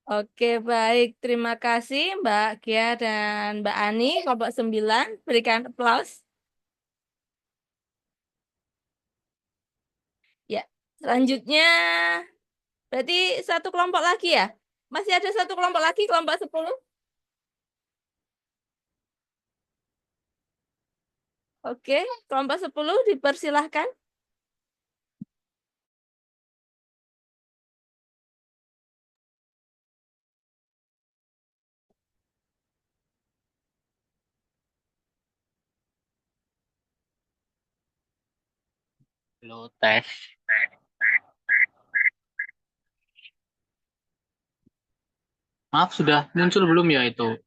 Oke, baik. Terima kasih Mbak Gia dan Mbak Ani. Kelompok 9, berikan aplaus. Ya, selanjutnya berarti satu kelompok lagi ya? Masih ada satu kelompok lagi, kelompok 10. Oke, kelompok 10 dipersilahkan. Halo, tes. Maaf, sudah muncul belum ya itu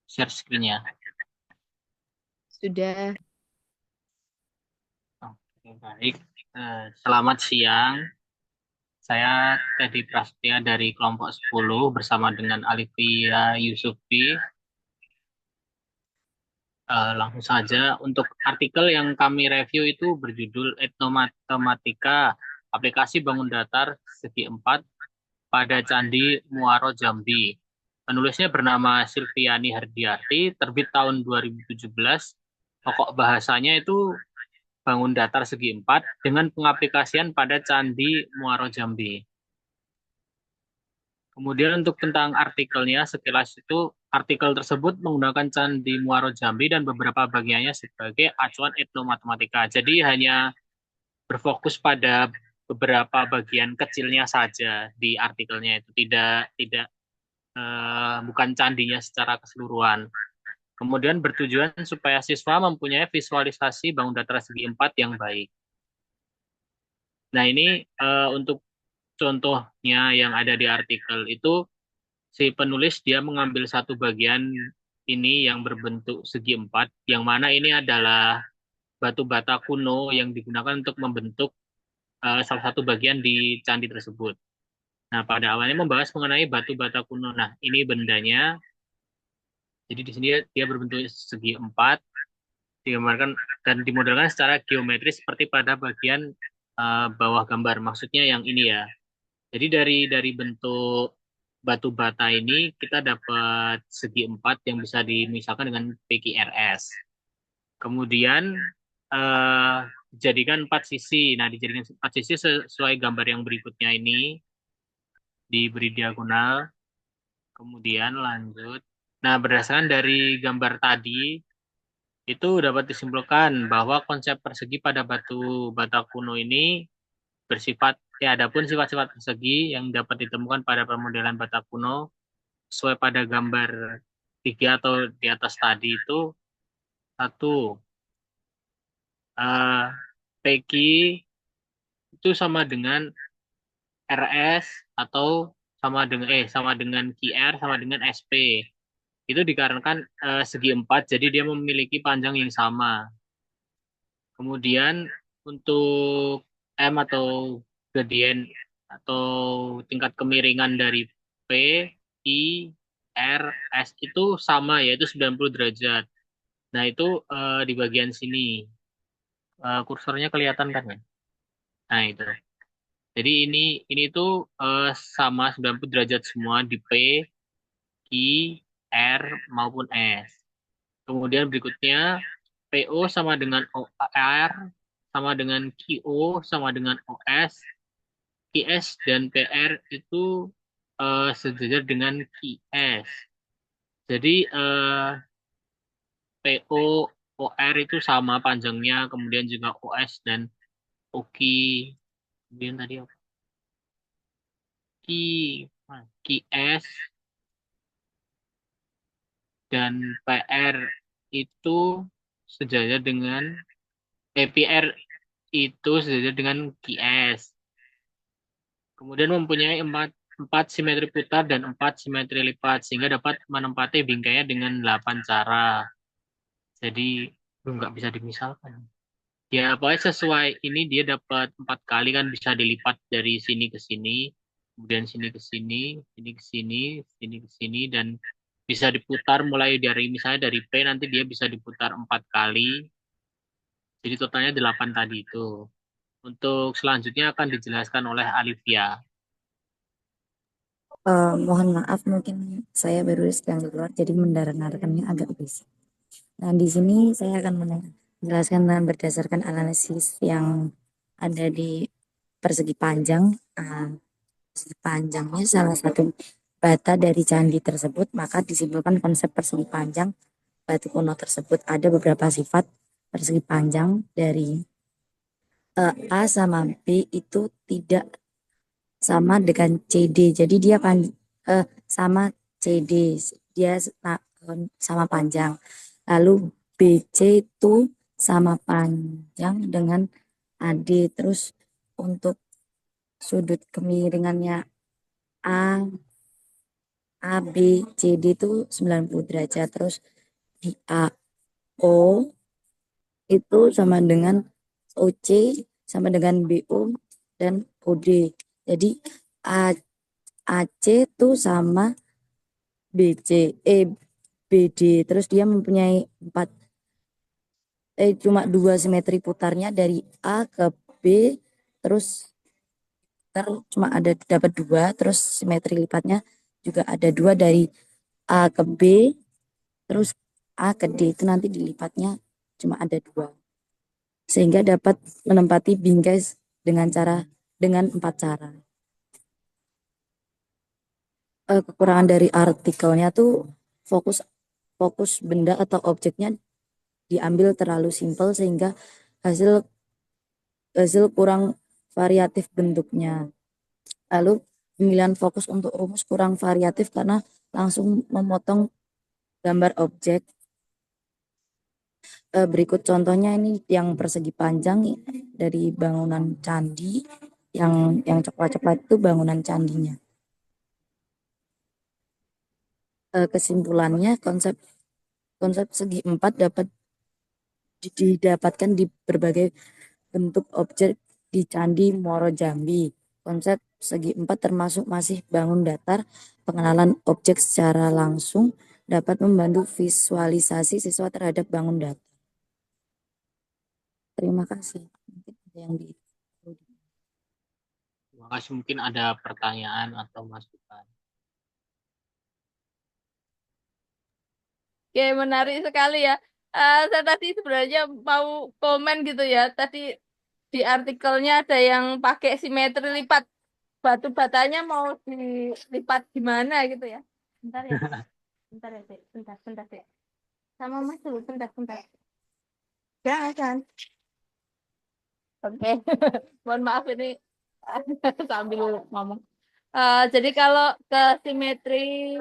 share screen-nya? Sudah. Oke, baik. Selamat siang. Saya Teddy Prasetya dari kelompok 10 bersama dengan Alivia Yusufi. Langsung saja, untuk artikel yang kami review itu berjudul Etnomatematika, Aplikasi Bangun Datar Segi 4 pada Candi Muaro Jambi. Penulisnya bernama Silviani Hardiati, terbit tahun 2017. Pokok bahasanya itu bangun datar segi 4 dengan pengaplikasian pada Candi Muaro Jambi. Kemudian untuk tentang artikelnya, sekilas itu artikel tersebut menggunakan Candi Muaro Jambi dan beberapa bagiannya sebagai acuan etnomatematika. Jadi hanya berfokus pada beberapa bagian kecilnya saja di artikelnya itu, tidak bukan candinya secara keseluruhan. Kemudian bertujuan supaya siswa mempunyai visualisasi bangun datar segi 4 yang baik. Nah, ini untuk contohnya yang ada di artikel itu, si penulis dia mengambil satu bagian ini yang berbentuk segi 4, yang mana ini adalah batu bata kuno yang digunakan untuk membentuk salah satu bagian di candi tersebut. Nah, pada awalnya membahas mengenai batu bata kuno. Nah, ini bendanya. Jadi di sini dia berbentuk segi 4, digambarkan dan dimodelkan secara geometris seperti pada bagian bawah gambar. Maksudnya yang ini ya. Jadi dari bentuk batu bata ini kita dapat segi 4 yang bisa dimisalkan dengan PQRS. Kemudian dijadikan 4 sisi. Nah, dijadikan 4 sisi sesuai gambar yang berikutnya ini, diberi diagonal. Kemudian lanjut. Nah, berdasarkan dari gambar tadi, itu dapat disimpulkan bahwa konsep persegi pada batu bata kuno ini bersifat, ya adapun sifat-sifat persegi yang dapat ditemukan pada pemodelan bata kuno sesuai pada gambar 3 atau di atas tadi itu, satu, PQ itu sama dengan RS atau sama dengan QR sama dengan SP. Itu dikarenakan segi 4, jadi dia memiliki panjang yang sama. Kemudian untuk M atau gradien atau tingkat kemiringan dari P, I, R, S itu sama, yaitu 90 derajat. Nah, itu di bagian sini. Kursornya kelihatan kan ya? Nah, itu. Jadi ini tuh sama 90 derajat semua di P, I, R maupun S. Kemudian berikutnya PO sama dengan OR sama dengan QO sama dengan OS. QS dan PR itu sejajar dengan QS. Jadi PO OR itu sama panjangnya, kemudian juga OS dan OQ. Kemudian tadi apa? QS dan PR itu sejajar dengan PR itu sejajar dengan QS. Kemudian mempunyai 4 simetri putar dan 4 simetri lipat, sehingga dapat menempati bingkainya dengan 8 cara. Jadi nggak bisa dimisalkan. Ya, pokoknya sesuai ini dia dapat 4 kali kan, bisa dilipat dari sini ke sini, kemudian sini ke sini, sini ke sini, sini ke sini, dan bisa diputar mulai dari misalnya dari P nanti dia bisa diputar 4 kali. Jadi totalnya 8 tadi itu. Untuk selanjutnya akan dijelaskan oleh Alivia. Mohon maaf, mungkin saya baru sedang keluar, jadi mendengarkannya agak berisik. Nah, di sini saya akan menjelaskan berdasarkan analisis yang ada di persegi panjang. Persegi panjangnya salah satu bata dari candi tersebut, maka disimpulkan konsep persegi panjang batu kuno tersebut. Ada beberapa sifat persegi panjang dari A sama B itu tidak sama dengan CD. Jadi dia sama CD, dia sama panjang. Lalu BC itu sama panjang dengan AD. Terus untuk sudut kemiringannya A, B, CD itu 90 derajat. Terus di AO itu sama dengan OC, sama dengan BO dan OD. Jadi AC itu sama BC, BD. Terus dia mempunyai cuma 2 simetri putarnya dari A ke B. Terus cuma dapat 2. Terus simetri lipatnya juga ada 2 dari A ke B. Terus A ke D itu nanti dilipatnya cuma ada 2. Sehingga dapat menempati bingkai dengan 4 cara. Kekurangan dari artikelnya tuh fokus fokus benda atau objeknya diambil terlalu simpel sehingga hasil hasil kurang variatif bentuknya. Lalu pemilihan fokus untuk rumus kurang variatif karena langsung memotong gambar objek. Berikut contohnya ini yang persegi panjang dari bangunan candi, yang coklat-coklat itu bangunan candinya. Kesimpulannya konsep konsep segi empat dapat didapatkan di berbagai bentuk objek di Candi Muaro Jambi. Konsep segi empat termasuk masih bangun datar, pengenalan objek secara langsung dapat membantu visualisasi siswa terhadap bangun datar. Terima kasih. Mungkin ada yang di Terima kasih. Mungkin ada pertanyaan atau masukan. Oke, menarik sekali ya. Saya tadi sebenarnya mau komen gitu ya. Tadi di artikelnya ada yang pakai simetri lipat. Batu batanya mau dilipat gimana gitu ya. Bentar ya, Dek. Bentar ya, Dek. Bentar, Dek. Sama Mas dulu, bentar. Jangan. Oke. Mohon maaf ini sambil ngomong. Jadi kalau ke simetri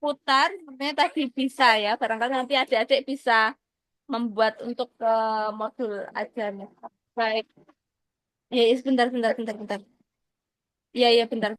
putar, sebenarnya tadi bisa ya. Barangkali nanti adik-adik bisa membuat untuk ke modul ajarnya. Baik. Ya, ya, bentar. Iya, bentar.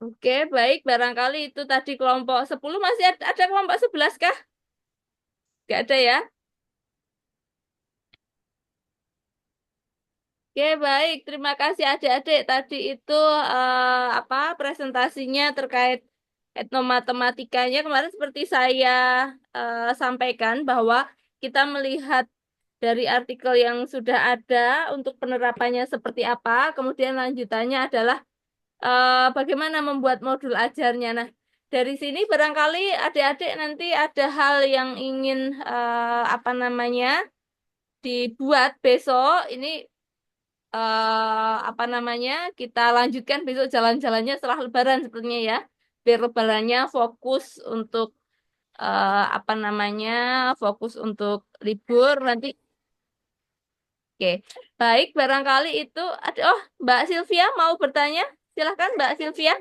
Oke, baik. Barangkali itu tadi kelompok 10. Masih ada kelompok 11 kah? Nggak ada ya? Oke, baik. Terima kasih adik-adik. Tadi itu apa presentasinya terkait etnomatematikanya. Kemarin seperti saya sampaikan bahwa kita melihat dari artikel yang sudah ada untuk penerapannya seperti apa. Kemudian lanjutannya adalah bagaimana membuat modul ajarnya. Nah, dari sini barangkali adik-adik nanti ada hal yang ingin apa namanya dibuat besok. Ini apa namanya kita lanjutkan besok jalan-jalannya setelah Lebaran sepertinya ya. Biar Lebarannya fokus untuk apa namanya fokus untuk libur nanti. Oke, baik barangkali itu ada. Oh, Mbak Sylvia mau bertanya? Silahkan Mbak Sylvia.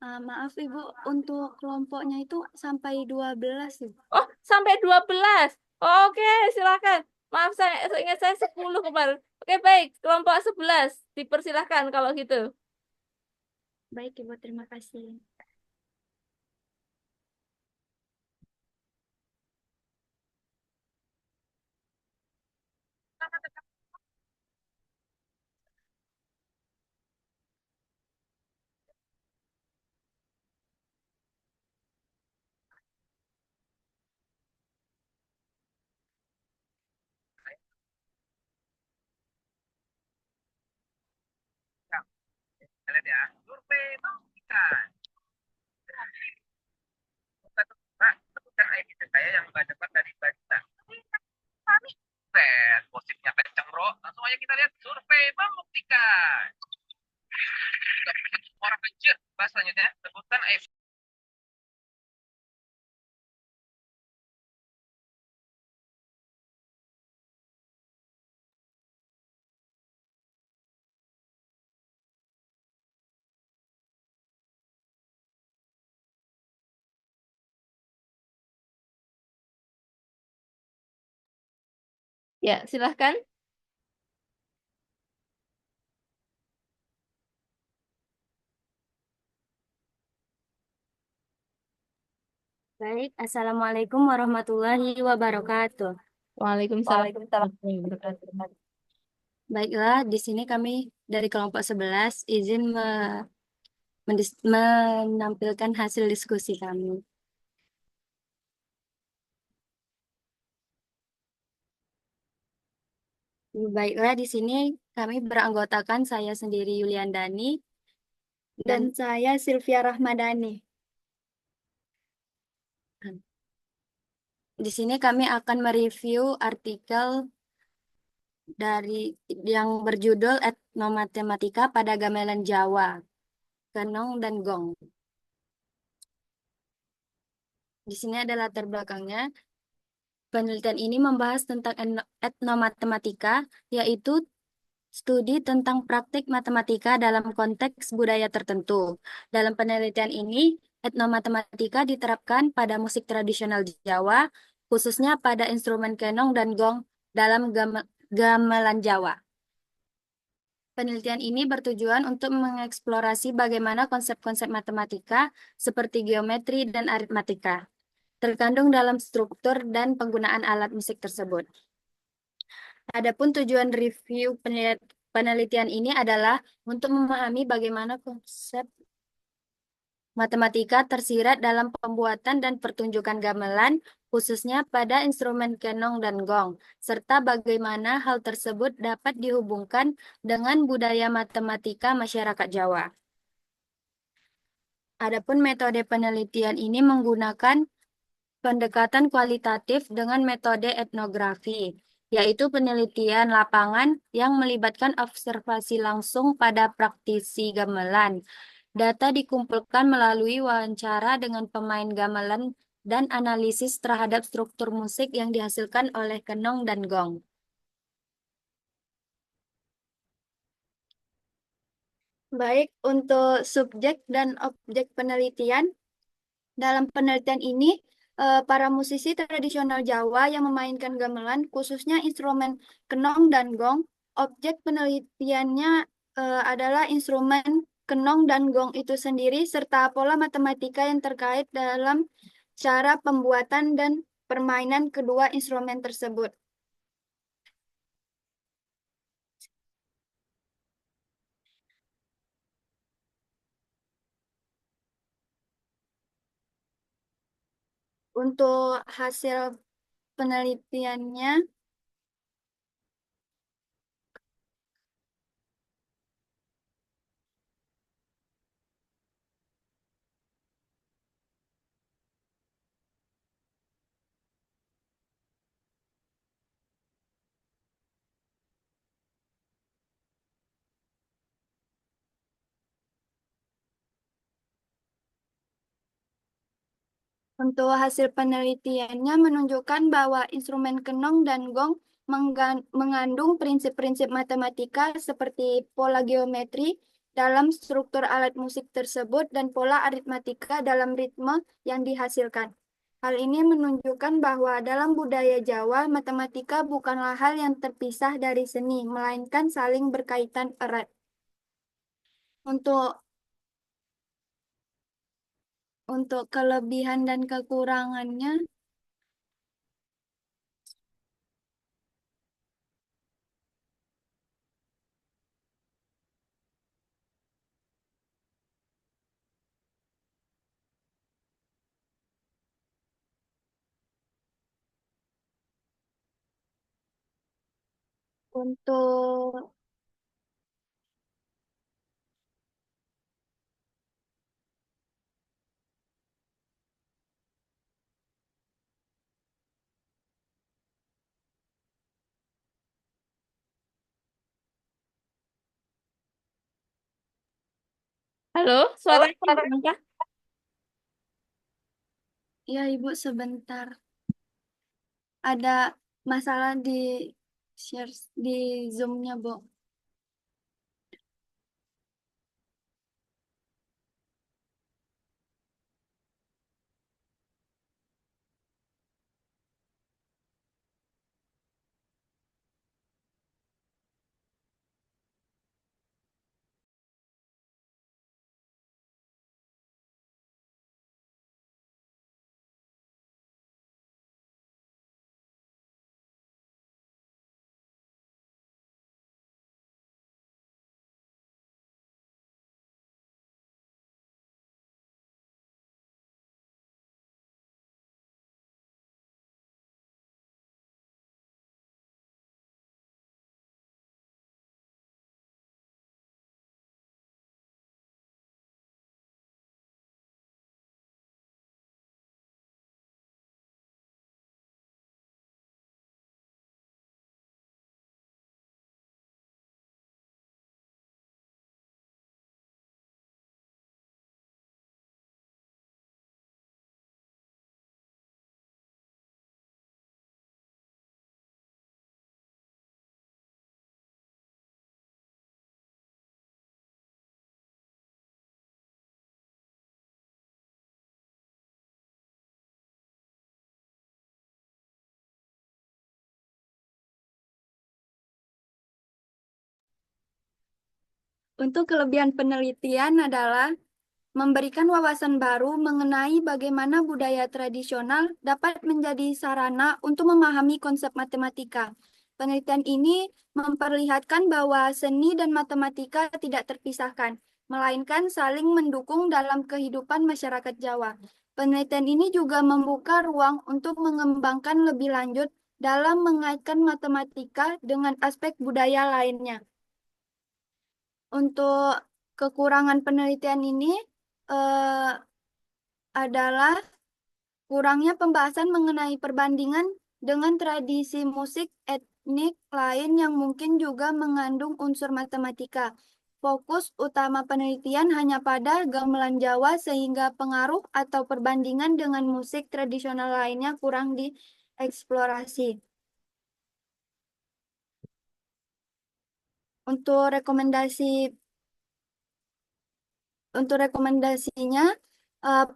Maaf Ibu, untuk kelompoknya itu sampai 12 Ibu. Oh, sampai 12. Oke, silakan. Maaf, saya ingat saya 10 kemarin. Oke, baik. Kelompok 11. Dipersilahkan kalau gitu. Baik Ibu, terima kasih. Kita lihat ya, survei membuktikan. Mbak, sebutkan ID saya yang Mbak dapat dari Barista. Kami. Gosipnya kenceng bro. Langsung aja kita lihat survei membuktikan. 31 orang kecil. Bahas selanjutnya, sebutkan ID. Ya, silahkan. Baik, Assalamualaikum warahmatullahi wabarakatuh. Waalaikumsalam. Baiklah, di sini kami dari kelompok 11 izin menampilkan hasil diskusi kami. Baiklah, di sini kami beranggotakan saya sendiri Yuliandani dan saya Sylvia Rahmadani. Di sini kami akan mereview artikel dari yang berjudul Etnomatematika pada Gamelan Jawa, Kenong dan Gong. Di sini ada latar belakangnya. Penelitian ini membahas tentang etnomatematika, yaitu studi tentang praktik matematika dalam konteks budaya tertentu. Dalam penelitian ini, etnomatematika diterapkan pada musik tradisional Jawa, khususnya pada instrumen kenong dan gong dalam gamelan Jawa. Penelitian ini bertujuan untuk mengeksplorasi bagaimana konsep-konsep matematika seperti geometri dan aritmatika terkandung dalam struktur dan penggunaan alat musik tersebut. Adapun tujuan review penelitian ini adalah untuk memahami bagaimana konsep matematika tersirat dalam pembuatan dan pertunjukan gamelan, khususnya pada instrumen kenong dan gong, serta bagaimana hal tersebut dapat dihubungkan dengan budaya matematika masyarakat Jawa. Adapun metode penelitian ini menggunakan pendekatan kualitatif dengan metode etnografi, yaitu penelitian lapangan yang melibatkan observasi langsung pada praktisi gamelan. Data dikumpulkan melalui wawancara dengan pemain gamelan dan analisis terhadap struktur musik yang dihasilkan oleh kenong dan gong. Baik, untuk subjek dan objek penelitian, dalam penelitian ini, para musisi tradisional Jawa yang memainkan gamelan, khususnya instrumen kenong dan gong, objek penelitiannya adalah instrumen kenong dan gong itu sendiri, serta pola matematika yang terkait dalam cara pembuatan dan permainan kedua instrumen tersebut. Untuk hasil penelitiannya, untuk hasil penelitiannya menunjukkan bahwa instrumen kenong dan gong mengandung prinsip-prinsip matematika seperti pola geometri dalam struktur alat musik tersebut dan pola aritmatika dalam ritme yang dihasilkan. Hal ini menunjukkan bahwa dalam budaya Jawa, matematika bukanlah hal yang terpisah dari seni, melainkan saling berkaitan erat. Untuk kelebihan dan kekurangannya, untuk Halo, suaranya gimana, Kak? ya Ibu sebentar, ada masalah di share di Zoom-nya, Bu. Untuk kelebihan penelitian adalah memberikan wawasan baru mengenai bagaimana budaya tradisional dapat menjadi sarana untuk memahami konsep matematika. Penelitian ini memperlihatkan bahwa seni dan matematika tidak terpisahkan, melainkan saling mendukung dalam kehidupan masyarakat Jawa. Penelitian ini juga membuka ruang untuk mengembangkan lebih lanjut dalam mengaitkan matematika dengan aspek budaya lainnya. Untuk kekurangan penelitian ini eh, adalah kurangnya pembahasan mengenai perbandingan dengan tradisi musik etnik lain yang mungkin juga mengandung unsur matematika. Fokus utama penelitian hanya pada gamelan Jawa sehingga pengaruh atau perbandingan dengan musik tradisional lainnya kurang dieksplorasi. Untuk rekomendasinya,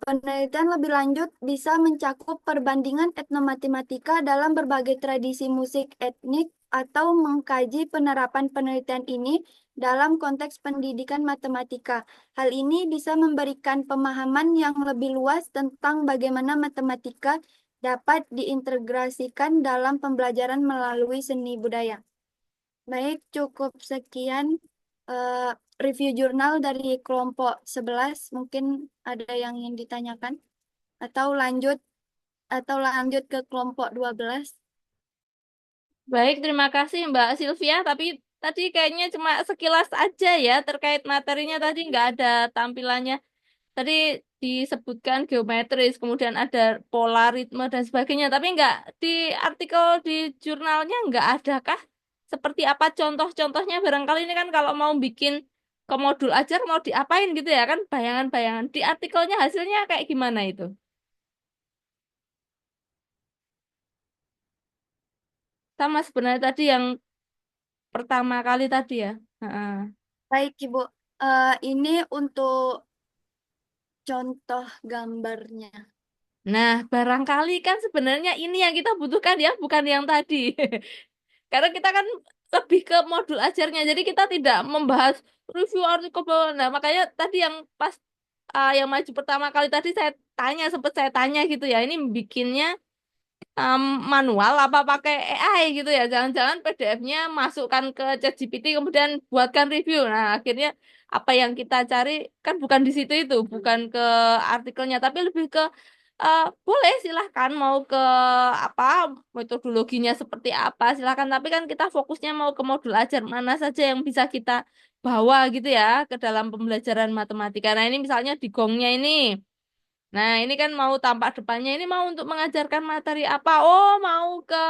penelitian lebih lanjut bisa mencakup perbandingan etnomatematika dalam berbagai tradisi musik etnik atau mengkaji penerapan penelitian ini dalam konteks pendidikan matematika. Hal ini bisa memberikan pemahaman yang lebih luas tentang bagaimana matematika dapat diintegrasikan dalam pembelajaran melalui seni budaya. Baik, cukup sekian eh, review jurnal dari kelompok 11. Mungkin ada yang ingin ditanyakan atau lanjut ke kelompok 12. Baik, terima kasih Mbak Sylvia. Tapi tadi kayaknya cuma sekilas aja ya terkait materinya tadi nggak ada tampilannya. Tadi disebutkan geometris, kemudian ada polaritme dan sebagainya. Tapi nggak di artikel di jurnalnya nggak ada kah? Seperti apa contoh-contohnya? Barangkali ini kan kalau mau bikin ke modul ajar mau diapain gitu ya kan bayangan-bayangan. Di artikelnya hasilnya kayak gimana itu? Sama sebenarnya tadi yang pertama kali tadi ya. Heeh. Baik, Ibu. Ini untuk contoh gambarnya. Nah, barangkali kan sebenarnya ini yang kita butuhkan ya, bukan yang tadi. Karena kita kan lebih ke modul ajarnya, jadi kita tidak membahas review artikel. Nah, makanya tadi yang pas yang maju pertama kali tadi sempat saya tanya gitu ya, ini bikinnya em, manual apa pakai AI gitu ya? Jangan-jangan PDF-nya masukkan ke ChatGPT kemudian buatkan review. Nah, akhirnya apa yang kita cari kan bukan di situ itu, bukan ke artikelnya, tapi lebih ke boleh silahkan mau ke apa metodologinya seperti apa silahkan. Tapi kan kita fokusnya mau ke modul ajar mana saja yang bisa kita bawa gitu ya ke dalam pembelajaran matematika. Nah, ini misalnya di gongnya ini. Nah, ini kan mau tampak depannya ini mau untuk mengajarkan materi apa? Oh, mau ke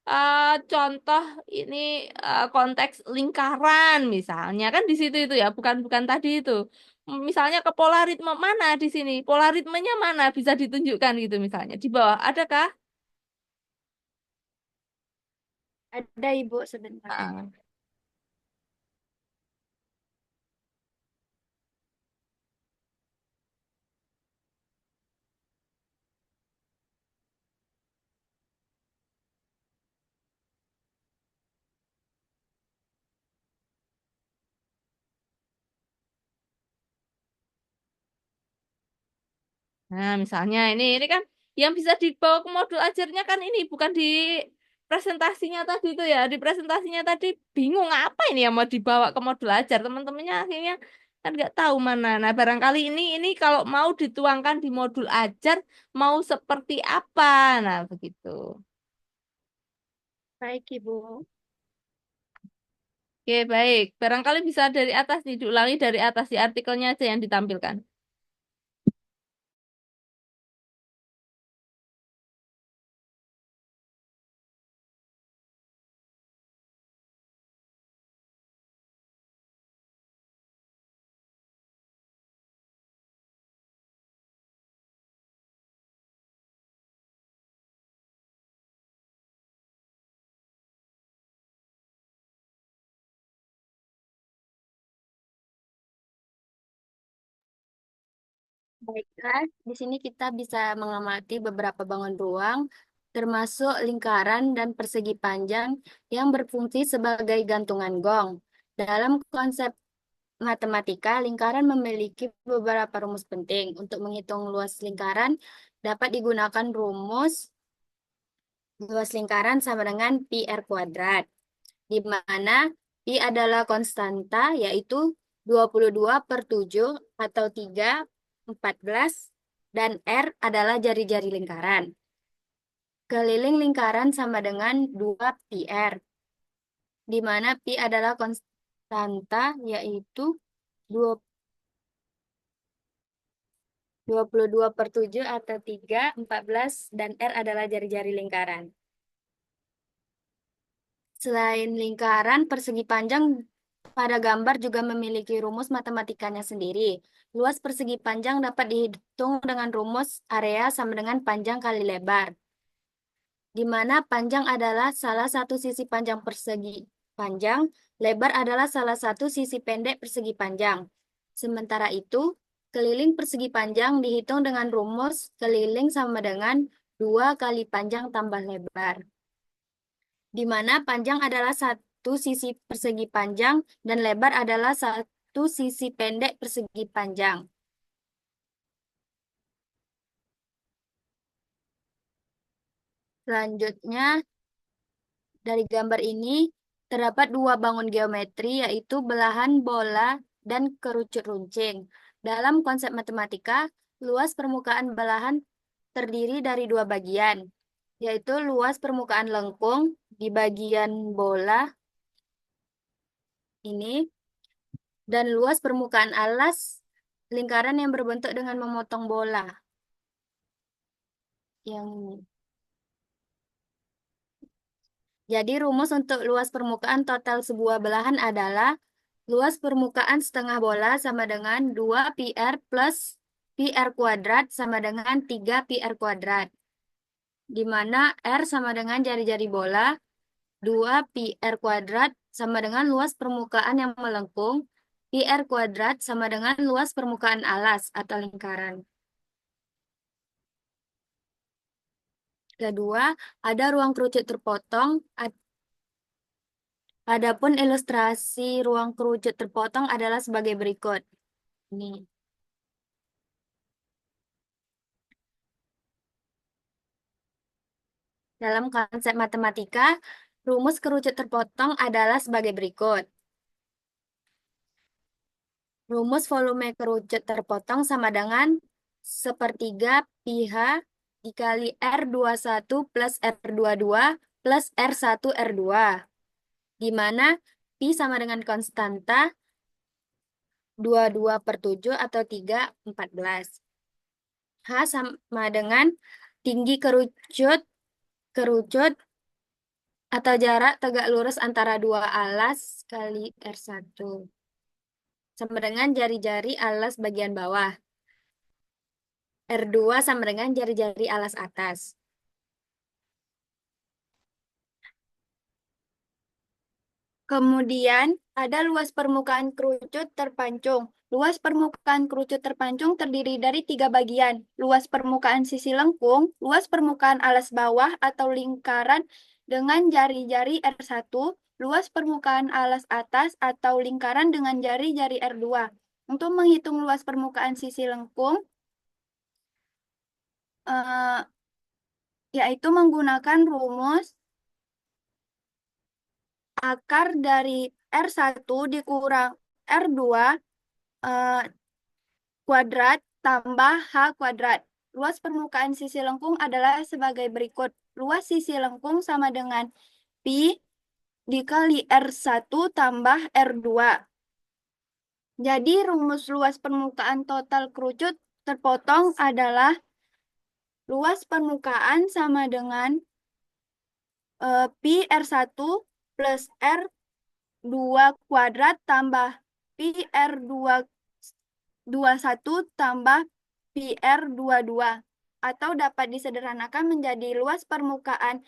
eh, contoh ini konteks lingkaran misalnya kan di situ itu ya, bukan bukan tadi itu. Misalnya ke polaritme mana di sini? Polaritmenya mana bisa ditunjukkan gitu misalnya. Di bawah adakah? Ada, Ibu, sebentar. Ah. Nah, misalnya ini kan yang bisa dibawa ke modul ajarnya kan ini bukan di presentasinya tadi itu ya. Di presentasinya tadi bingung apa ini yang mau dibawa ke modul ajar. Teman-temannya akhirnya kan nggak tahu mana. Nah, barangkali ini kalau mau dituangkan di modul ajar mau seperti apa. Nah, begitu. Baik, Ibu. Oke, baik. Barangkali bisa dari atas nih, diulangi dari atas di artikelnya aja yang ditampilkan. Baiklah, di sini kita bisa mengamati beberapa bangun ruang, termasuk lingkaran dan persegi panjang yang berfungsi sebagai gantungan gong. Dalam konsep matematika, lingkaran memiliki beberapa rumus penting. Untuk menghitung luas lingkaran, dapat digunakan rumus luas lingkaran sama dengan pi R kuadrat, di mana pi adalah konstanta, yaitu 22/7 atau 3/14, dan R adalah jari-jari lingkaran. Keliling lingkaran sama dengan 2 pi R, di mana pi adalah konstanta, yaitu 22/7 atau 3/14, dan R adalah jari-jari lingkaran. Selain lingkaran, persegi panjang pada gambar juga memiliki rumus matematikanya sendiri. Luas persegi panjang dapat dihitung dengan rumus area sama dengan panjang kali lebar, di mana panjang adalah salah satu sisi panjang persegi panjang, lebar adalah salah satu sisi pendek persegi panjang. Sementara itu, keliling persegi panjang dihitung dengan rumus keliling sama dengan 2 kali panjang tambah lebar, di mana panjang adalah satu sisi persegi panjang dan lebar adalah satu sisi pendek persegi panjang. Selanjutnya, dari gambar ini terdapat dua bangun geometri, yaitu belahan bola dan kerucut runcing. Dalam konsep matematika, luas permukaan belahan terdiri dari dua bagian, yaitu luas permukaan lengkung di bagian bola ini dan luas permukaan alas lingkaran yang berbentuk dengan memotong bola. Yang ini. Jadi rumus untuk luas permukaan total sebuah belahan adalah luas permukaan setengah bola sama dengan 2 pi R plus pi R kuadrat sama dengan 3 pi R kuadrat, di mana R sama dengan jari-jari bola, 2 pi R kuadrat sama dengan luas permukaan yang melengkung, pi R kuadrat sama dengan luas permukaan alas atau lingkaran. Kedua, ada ruang kerucut terpotong. Adapun ilustrasi ruang kerucut terpotong adalah sebagai berikut. Ini. Dalam konsep matematika, rumus kerucut terpotong adalah sebagai berikut. Rumus volume kerucut terpotong sama dengan sepertiga pi H dikali R21 plus R22 plus R1 R2, di mana pi sama dengan konstanta 22/7 atau 3/14. H sama dengan tinggi kerucut atau jarak tegak lurus antara dua alas kali R1 sama dengan jari-jari alas bagian bawah. R2 sama dengan jari-jari alas atas. Kemudian ada luas permukaan kerucut terpancung. Luas permukaan kerucut terpancung terdiri dari 3 bagian. Luas permukaan sisi lengkung, luas permukaan alas bawah atau lingkaran dengan jari-jari R1, luas permukaan alas atas atau lingkaran dengan jari-jari R2. Untuk menghitung luas permukaan sisi lengkung, yaitu menggunakan rumus akar dari R1 dikurang R2 kuadrat tambah H kuadrat. Luas permukaan sisi lengkung adalah sebagai berikut. Luas sisi lengkung sama dengan pi dikali R1 tambah R2. Jadi rumus luas permukaan total kerucut terpotong adalah luas permukaan sama dengan pi R1 plus R2 kuadrat tambah pi R21 tambah pi R22. Atau dapat disederhanakan menjadi luas permukaan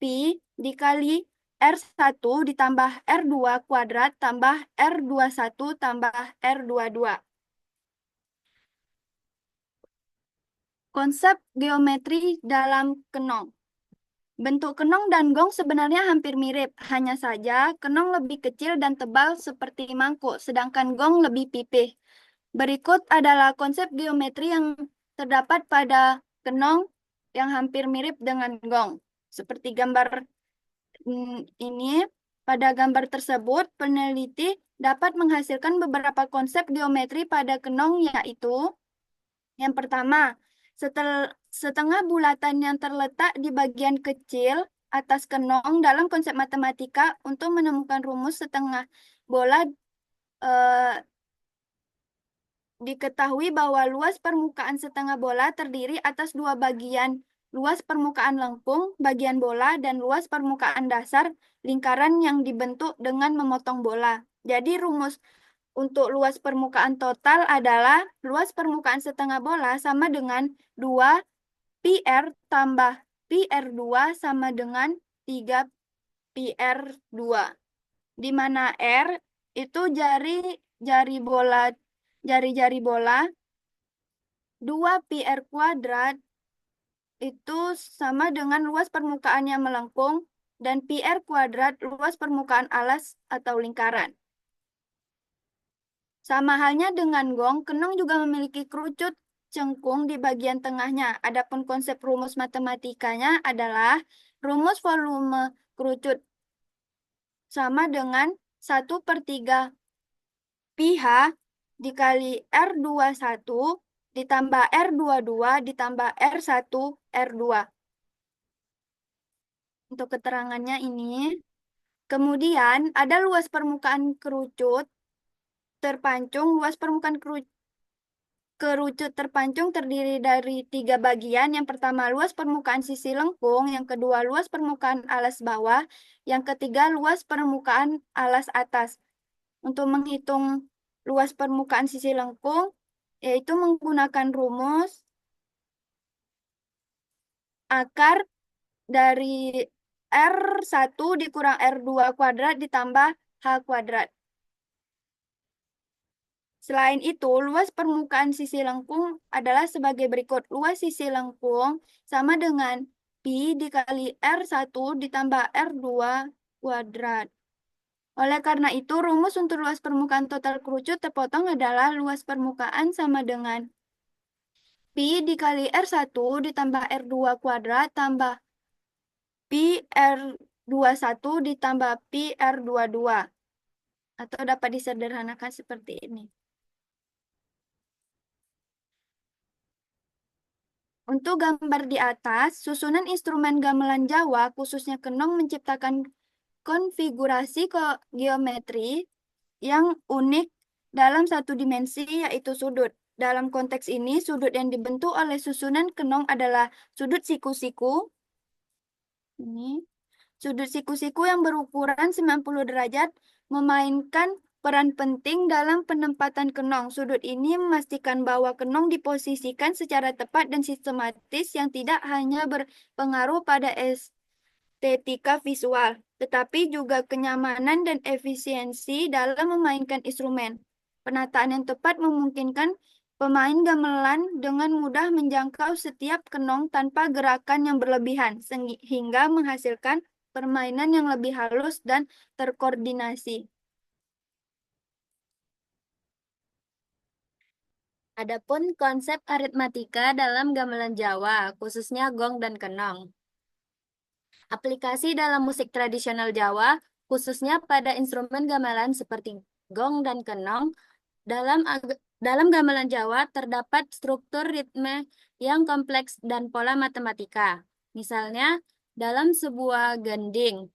pi dikali R1 ditambah R2 kuadrat tambah R21 tambah R22. Konsep geometri dalam kenong. Bentuk kenong dan gong sebenarnya hampir mirip, hanya saja kenong lebih kecil dan tebal seperti mangkuk, sedangkan gong lebih pipih. Berikut adalah konsep geometri yang terdapat pada kenong yang hampir mirip dengan gong. Seperti gambar ini, pada gambar tersebut, peneliti dapat menghasilkan beberapa konsep geometri pada kenong, yaitu yang pertama, setengah bulatan yang terletak di bagian kecil atas kenong dalam konsep matematika untuk menemukan rumus setengah bola diketahui bahwa luas permukaan setengah bola terdiri atas dua bagian, luas permukaan lengkung, bagian bola, dan luas permukaan dasar lingkaran yang dibentuk dengan memotong bola. Jadi rumus untuk luas permukaan total adalah luas permukaan setengah bola sama dengan 2 PR tambah PR2 sama dengan 3 PR2. Di mana R itu jari-jari bola, 2 PR kuadrat itu sama dengan luas permukaan yang melengkung, dan PR kuadrat luas permukaan alas atau lingkaran. Sama halnya dengan gong, kenong juga memiliki kerucut cengkung di bagian tengahnya. Adapun konsep rumus matematikanya adalah rumus volume kerucut sama dengan 1/3 pi h dikali R21 ditambah R22 ditambah R1 R2. Untuk keterangannya ini. Kemudian ada luas permukaan kerucut terpancung. Luas permukaan kerucut terpancung terdiri dari 3 bagian. Yang pertama luas permukaan sisi lengkung, yang kedua luas permukaan alas bawah, yang ketiga luas permukaan alas atas. Untuk menghitung luas permukaan sisi lengkung, yaitu menggunakan rumus akar dari R1 dikurang R2 kuadrat ditambah H kuadrat. Selain itu, luas permukaan sisi lengkung adalah sebagai berikut. Luas sisi lengkung sama dengan pi dikali R1 ditambah R2 kuadrat. Oleh karena itu, rumus untuk luas permukaan total kerucut terpotong adalah luas permukaan sama dengan pi dikali R1 ditambah R2 kuadrat tambah pi R21 ditambah pi R22. Atau dapat disederhanakan seperti ini. Untuk gambar di atas, susunan instrumen gamelan Jawa, khususnya kenong, menciptakan konfigurasi geometri yang unik dalam satu dimensi, yaitu sudut. Dalam konteks ini, sudut yang dibentuk oleh susunan kenong adalah sudut siku-siku. Ini. Sudut siku-siku yang berukuran 90 derajat memainkan peran penting dalam penempatan kenong. Sudut ini memastikan bahwa kenong diposisikan secara tepat dan sistematis yang tidak hanya berpengaruh pada estetika visual, tetapi juga kenyamanan dan efisiensi dalam memainkan instrumen. Penataan yang tepat memungkinkan pemain gamelan dengan mudah menjangkau setiap kenong tanpa gerakan yang berlebihan, sehingga menghasilkan permainan yang lebih halus dan terkoordinasi. Adapun konsep aritmatika dalam gamelan Jawa, khususnya gong dan kenong. Aplikasi dalam musik tradisional Jawa, khususnya pada instrumen gamelan seperti gong dan kenong, dalam gamelan Jawa terdapat struktur ritme yang kompleks dan pola matematika. Misalnya, dalam sebuah gending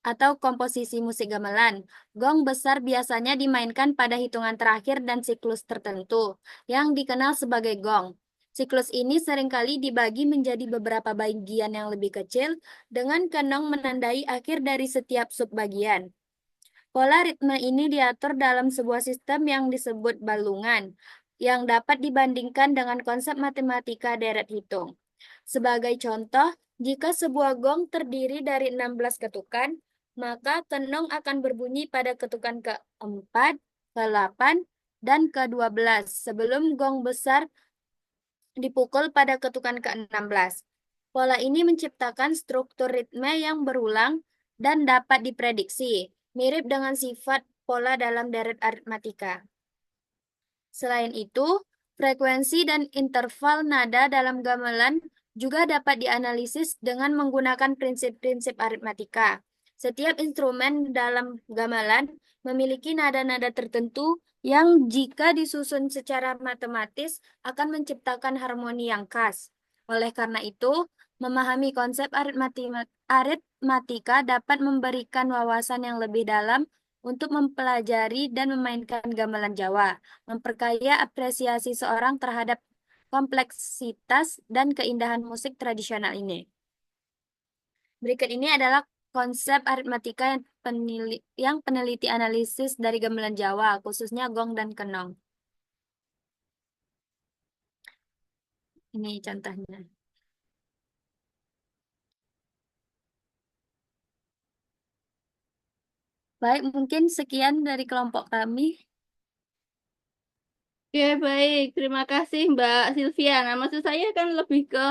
atau komposisi musik gamelan, gong besar biasanya dimainkan pada hitungan terakhir dan siklus tertentu, yang dikenal sebagai gong. Siklus ini seringkali dibagi menjadi beberapa bagian yang lebih kecil, dengan kenong menandai akhir dari setiap subbagian. Pola ritme ini diatur dalam sebuah sistem yang disebut balungan, yang dapat dibandingkan dengan konsep matematika deret hitung. Sebagai contoh, jika sebuah gong terdiri dari 16 ketukan, maka kenong akan berbunyi pada ketukan ke-4, ke-8, dan ke-12 sebelum gong besar dipukul pada ketukan ke-16. Pola ini menciptakan struktur ritme yang berulang dan dapat diprediksi, mirip dengan sifat pola dalam deret aritmatika. Selain itu, frekuensi dan interval nada dalam gamelan juga dapat dianalisis dengan menggunakan prinsip-prinsip aritmatika. Setiap instrumen dalam gamelan memiliki nada-nada tertentu yang jika disusun secara matematis akan menciptakan harmoni yang khas. Oleh karena itu, memahami konsep aritmatika dapat memberikan wawasan yang lebih dalam untuk mempelajari dan memainkan gamelan Jawa, memperkaya apresiasi seorang terhadap kompleksitas dan keindahan musik tradisional ini. Berikut ini adalah konsep aritmatika yang peneliti analisis dari gamelan Jawa, khususnya gong dan kenong. Ini contohnya. Baik, mungkin sekian dari kelompok kami. Oke, baik. Terima kasih Mbak Sylvia. Nah, maksud saya kan lebih ke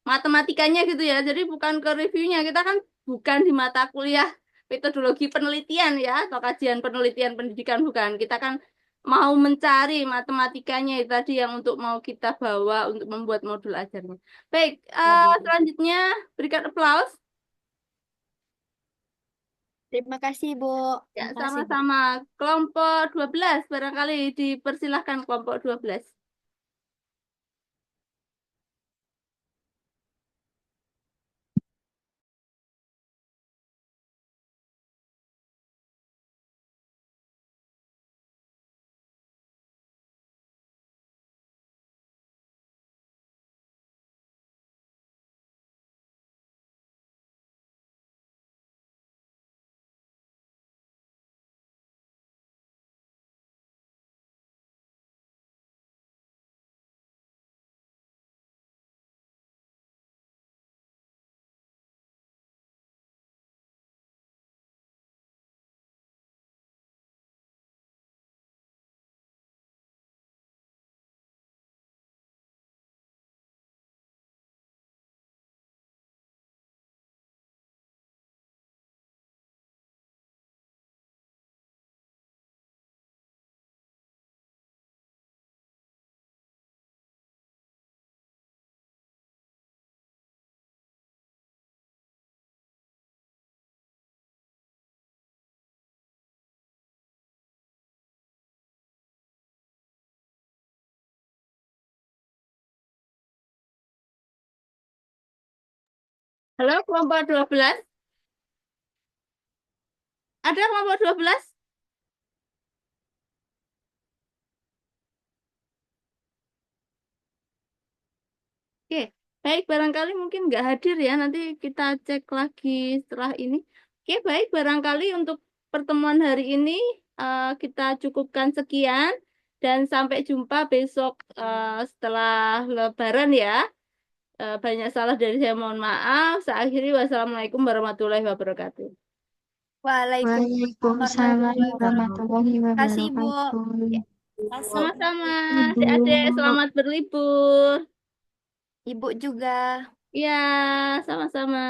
matematikanya gitu ya. Jadi bukan ke reviewnya. Kita kan bukan di mata kuliah metodologi penelitian ya, atau kajian penelitian pendidikan bukan. Kita kan mau mencari matematikanya itu tadi yang untuk mau kita bawa untuk membuat modul ajarnya. Baik, selanjutnya berikan aplaus. Terima kasih, Bu. Ya, Terima kasih, Bu. sama-sama. Kelompok 12, barangkali dipersilahkan kelompok 12. Halo, kelompok 12. Ada kelompok 12? Oke, baik barangkali mungkin nggak hadir ya. Nanti kita cek lagi setelah ini. Oke, baik barangkali untuk pertemuan hari ini kita cukupkan sekian dan sampai jumpa besok setelah Lebaran ya. Banyak salah dari saya, mohon maaf. Saya akhiri, wassalamualaikum warahmatullahi wabarakatuh. Waalaikumsalam warahmatullahi warahmatullahi wabarakatuh. Terima kasih, Bu. wabarakatuh. Sama-sama, Ibu. adik-adik selamat berlibur. Ibu juga. Ya, sama-sama.